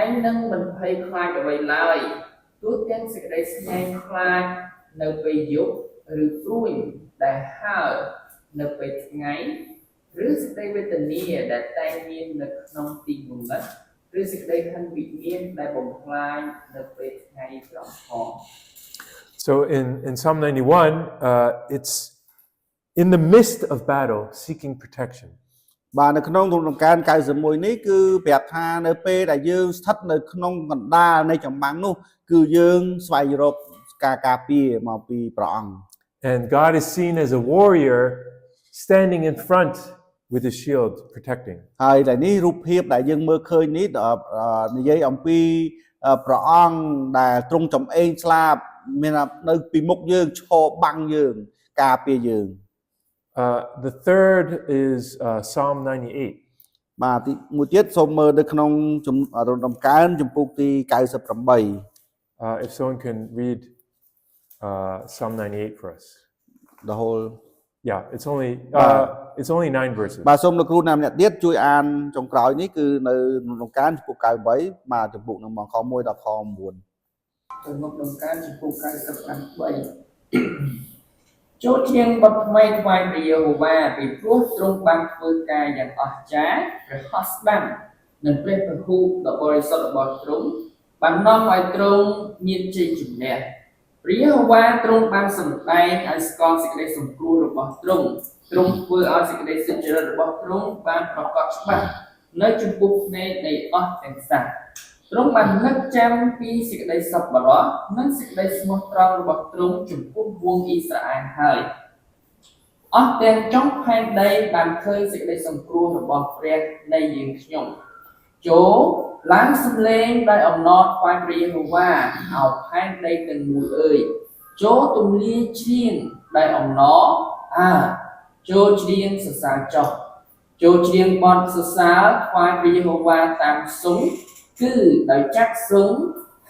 ឯងនឹងមិនភ័យខ្លាចអ្វីឡើយទោះទាំងសេចក្តីស្ញែងខ្លាចនៅពេលយប់ឬព្រួយដែលហើរនៅពេលថ្ងៃឬសេចក្តីវេទនាដែលតែងមាននៅក្នុងទីងងឹតឬសេចក្តីខន្ធវិញ្ញាណដែលបំផ្លាញនៅពេលថ្ងៃត្រង់ផង So in Psalm 91, it's in the midst of battle, seeking protection. បាទនៅក្នុងទរដំកើង91នេះគឺប្រាប់ថានៅពេលដែលយើងស្ថិតនៅក្នុងកណ្ដាលនៃចម្បាំងនោះគឺយើងស្វែងរកការការពារមកពីព្រះអង្គ And God is seen as a warrior standing in front with his shield protecting. ហើយដែលនេះរូបភាពដែលយើងមើលឃើញនេះនិយាយអំពីព្រះអង្គដែលទ្រង់ចំអេងស្លាបមាននៅពីមុខយើងឈរបាំងយើងការពារយើង The third is Psalm 98. បាទទីមួយទៀតសូមមើលនៅក្នុងរដំកើងចំពុកទី98 If someone can read Psalm 98 for us. the whole Yeah, it's only 9 verses. បាទសូមលោកគ្រូណាម្នាក់ទៀតជួយអានចុងក្រោយនេះគឺនៅរដំកើងចំពុក98បាទចំពុកនឹងមកខ1ដល់ខ9 ទៅមុខដំកើងចំពោះ93ចូលឈៀងបទថ្មីថ្វាយព្រះយេហូវ៉ាពីព្រោះទ្រង់បានធ្វើការយ៉ាងអស្ចារ្យព្រះហស្តស្ដាំនិងព្រះពហុដ៏បរិសុទ្ធរបស់ទ្រង់ Bạn nông ai trung nhiên trị chủng nè Rí hô va trung ban sầm tay ai con sẽ đây sầm cua rồi bỏ trung vừa ai sẽ đây sinh trở rồi bỏ trung banประกอบច្បាស់នៅចំពោះភ្នែកនៃអស់ទាំងសត្វទ្រង់បាននឹកចាំពីសេចក្តីសប្បុរសនិងសេចក្តីស្មោះត្រង់របស់ទ្រង់ចំពោះវង្សអ៊ីស្រាអែលហើយអស់ទាំងចុងផែនដីបានឃើញសេចក្តីសង្គ្រោះរបស់ព្រះនៃយើងខ្ញុំចូលឡើងសំឡេងដោយអំណរថ្វាយព្រះយេហូវ៉ាឲ្យផែនដីទាំងមូលអើយចូលទំលាយច្រៀងដោយអំណរចូលច្រៀងសរសើរចុះចូលច្រៀងបទសរសើរថ្វាយព្រះយេហូវ៉ាតាមសុងគឺដោយចាក់សុង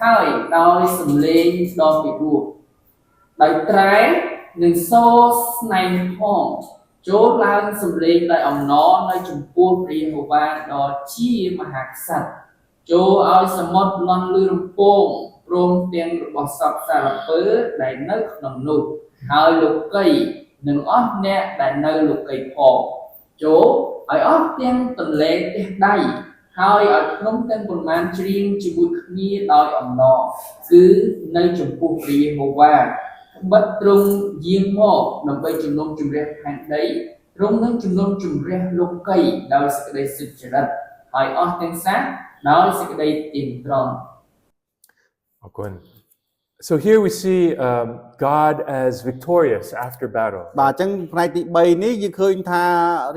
ហើយដោយសំឡេងដ៏ពិរោះដោយត្រែនិងសូរស្នែងផងចូលឡើងសំឡេងដោយអំណរនៅចំពោះព្រះយេហូវ៉ាដ៏ជាមហាក្សត្រចូលឲ្យសមុទ្រលន់លឺរំពងព្រមទាំងរបស់សពសារពើដែលនៅក្នុងនោះហើយលោកីនិងអស់អ្នកដែលនៅលោកីផងចូលឲ្យអស់ទាំងទន្លេផ្ទះដៃហើយឲ្យក្នុងទាំងប៉ុន្មានច្រៀងជាមួយគ្នាដោយអំណរគឺនៅចំពោះព្រះយេហូវ៉ាបិទទ្រង់យាងមកដើម្បីជំនុំជម្រះផែនដីទ្រង់នឹងជំនុំជម្រះលោកីដោយសេចក្តីសុចរិតហើយអស់ទាំងសត្វដោយសេចក្តីទៀងត្រង់ So here we see God as victorious after battle. បាទអញ្ចឹងផ្នែកទី3នេះយើងឃើញថា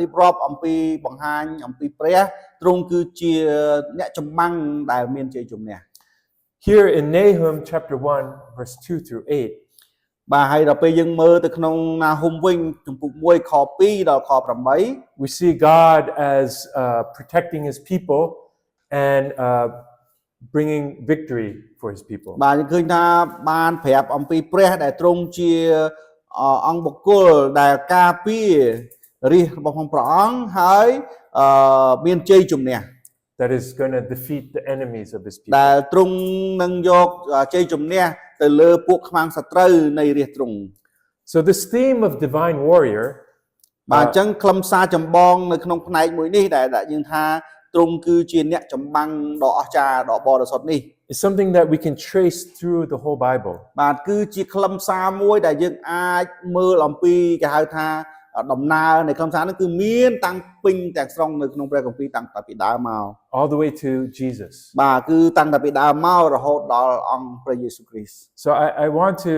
រៀបរាប់អំពីបង្ហាញអំពីព្រះទ្រង់គឺជាអ្នកចម្បាំងដែលមានជ័យជំនះ Here in Nahum chapter 1 verse 2 through 8. បាទហើយដល់ពេលយើងមើលទៅក្នុងណាហុំវិញចំពុក1ខ2ដល់ខ8 we see God as protecting his people and bringing victory for his people. បាទយើងឃើញថាបានប្រាប់អំពីព្រះដែលទ្រង់ជាអង្គបុគ្គលដែលការពាររាជរបស់ព្រះអង្គហើយមានជ័យជំនះ that is going to defeat the enemies of his people. ដែលទ្រង់នឹងយកជ័យជំនះទៅលើពួកខ្មាំងសត្រូវនៃរាជទ្រង់ So this theme of divine warrior បាទអញ្ចឹងខ្លឹមសារចម្បងនៅក្នុងផ្នែកមួយនេះដែលយើងថាទ្រង់គឺជាអ្នកចម្បាំងដ៏អស្ចារ្យដ៏បរិសុទ្ធនេះ is something that we can trace through the whole Bible. បាទគឺជាខ្លឹមសារមួយដែលយើងអាចមើលអំពីគេហៅថាដំណើរនៃខ្លឹមសារនោះគឺមានតាំងពេញទាំងស្រុងនៅក្នុងព្រះគម្ពីរតាំងពីដើមមក all the way to Jesus. បាទគឺតាំងពីដើមមករហូតដល់អង្គព្រះយេស៊ូវគ្រីស្ទ So I want to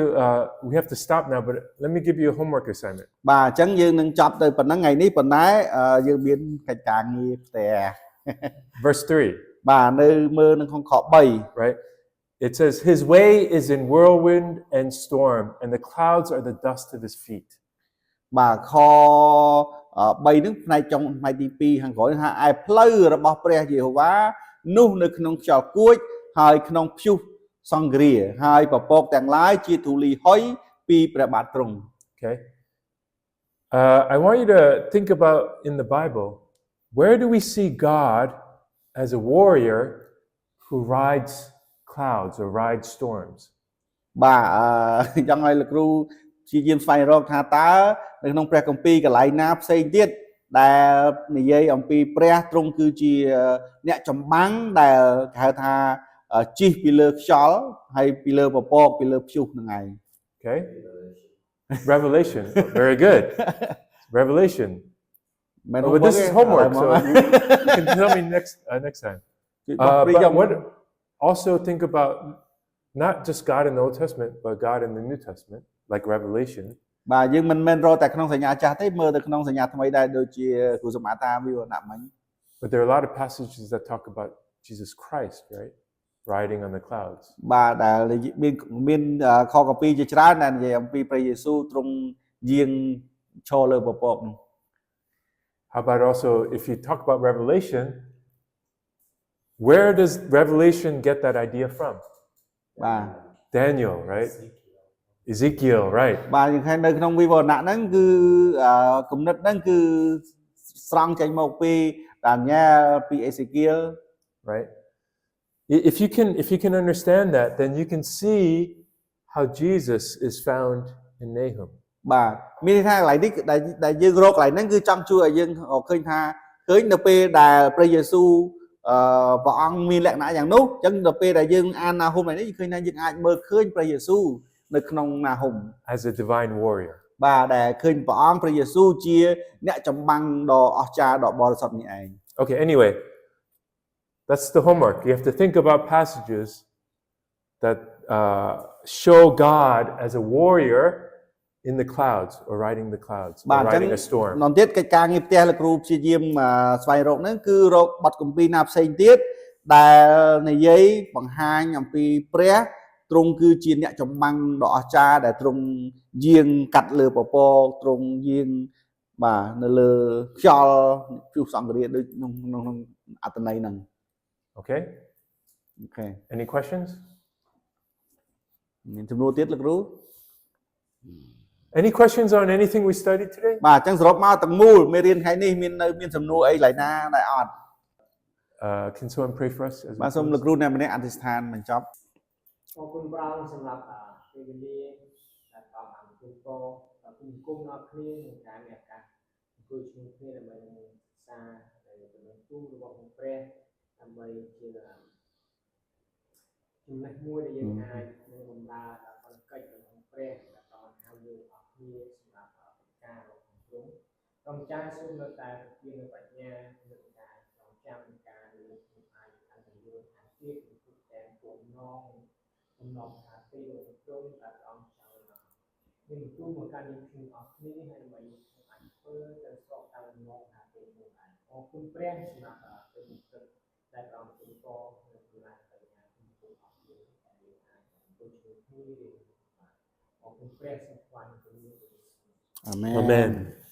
we have to stop now, but let me give you a homework assignment. បាទអញ្ចឹងយើងនឹងចប់ទៅប៉ុណ្ណឹងថ្ងៃនេះប៉ុន្តែយើងមានកិច្ចការងារផ្ទះ Verse 3. បាទនៅមើលនៅក្នុងខ3 Right? It says his way is in whirlwind and storm, and the clouds are the dust of his feet. បាទខ3នឹងផ្នែកចុងផ្នែកទី2ខាងក្រោយថាឯផ្លូវរបស់ព្រះយេហូវ៉ានោះនៅក្នុងខ្យល់គួចហើយក្នុងព្យុះសង្គ្រាហើយពពកទាំងឡាយជាធូលីហុយពីព្រះបាទទ្រង់ Okay? I want you to think about in the Bible, where do we see God as a warrior who rides clouds or rides storms? បាទចង់ឲ្យលោកគ្រូជាយាមស្វែងរកថាតើនៅក្នុងព្រះគម្ពីរកន្លែងណាផ្សេងទៀតដែលនិយាយអំពីព្រះទ្រង់គឺជាអ្នកចម្បាំងដែលគេហៅថាជិះពីលើខ្យល់ហើយពីលើពពកពីលើព្យុះហ្នឹងឯង Okay? Revelation. Very good. Revelation. Oh, but this is homework, so you can tell me next time. But what also think about not just God in the Old Testament, but God in the New Testament, like Revelation. បាទយើងមិនមែនរកតែក្នុងសញ្ញាចាស់ទេមើលទៅក្នុងសញ្ញាថ្មីដែរដូចជាគ្រូសមតាវាដាក់មិញ But there are a lot of passages that talk about Jesus Christ, right? Riding on the clouds. បាទដែលមានខកពីជាច្រើនដែលនិយាយអំពីព្រះយេស៊ូវទ្រង់យាងឈរលើពពកនោះ How about also if you talk about Revelation, where does Revelation get that idea from? បាទ Daniel, right? Ezekiel, right? បាទយើងឃើញនៅក្នុងវិវរណៈហ្នឹងគឺគំនិតហ្នឹងគឺស្រង់ចេញមកពីដានីយ៉ែលពីអេសេគៀល Right? If you can understand that, then you can see how Jesus is found in Nahum. បាទមានន័យថាកន្លែងនេះដែលយើងរកកន្លែងហ្នឹងគឺចង់ជួយឲ្យយើងឃើញថាឃើញនៅពេលដែលព្រះយេស៊ូវ ព្រះអង្គមានលក្ខណៈយ៉ាងនោះអញ្ចឹងដល់ពេលដែលយើងអានណាហុំនេះឃើញថាយើងអាចមើលឃើញព្រះយេស៊ូវនៅក្នុងណាហុំ as a divine warrior. បាទដែលឃើញព្រះអង្គព្រះយេស៊ូវជាអ្នកចម្បាំងដ៏អស្ចារ្យដ៏បរិសុទ្ធនេះឯង Okay, anyway, that's the homework. You have to think about passages that show God as a warrior in the clouds or riding the clouds or បាទអញ្ចឹង riding a storm. នទៀតកិច្ចការងារផ្ទះលោកគ្រូព្យាយាមស្វែងរកហ្នឹងគឺរកបទគម្ពីរណាផ្សេងទៀតដែលនិយាយបង្ហាញអំពីព្រះទ្រង់គឺជាអ្នកចម្បាំងដ៏អស្ចារ្យដែលទ្រង់យាងកាត់លើពពកទ្រង់យាងបាទនៅលើខ្យល់ជួសសង្គ្រាដូចក្នុងអត្ថន័យហ្នឹង Okay? អូខេ Any questions? មានចំនួនទៀតលោកគ្រូ Any questions on anything we studied today? បាទអញ្ចឹងសរុបមកទាំងមូលមេរៀនថ្ងៃនេះមានសំណួរអីឡើយណាដែលអត់ Can someone pray for us? As we បាទសូម close? លោកគ្រូអ្នកម្នាក់អធិស្ឋានបញ្ចប់ អរគុណប្រងសម្រាប់ពេលវេលាដែលតបបានជួបតគុំគុំដល់គ្នាក្នុងការមានឱកាសអង្គុយជាមួយគ្នាដើម្បីនឹងសិក្សានៅចំណុចទូរបស់ព្រះដើម្បីជាចំណេះមួយដែលយើងអាចនឹងបម្រើដល់ផលកិច្ចរបស់ព្រះដែលតហៅយើងអស់គ្នាសម្រាប់ការរបស់ទ្រង់សូមចាស់សូមនៅតែជានៅបញ្ញានៅការចងចាំការលើកខ្លួនឯងអន្តរយល់អាជីពគឺតែពុំណងបំណងថាទីរបស់ទ្រង់ដែលអង្គចៅមានទូមកការយើងខ្ញុំអស់គ្នាហើយដើម្បីអាចធ្វើទៅស្របតាមបំណងថាទីនោះដែរអរគុណព្រះសម្រាប់ពេលនេះដែលអង្គទូតនៅក្នុងបញ្ញាគុំគុំអស់គ្នាដែលយើងអាចទៅជួយគ្នាអរគុណព្រះសម្រាប់ជំនួយ អាមែន Amen.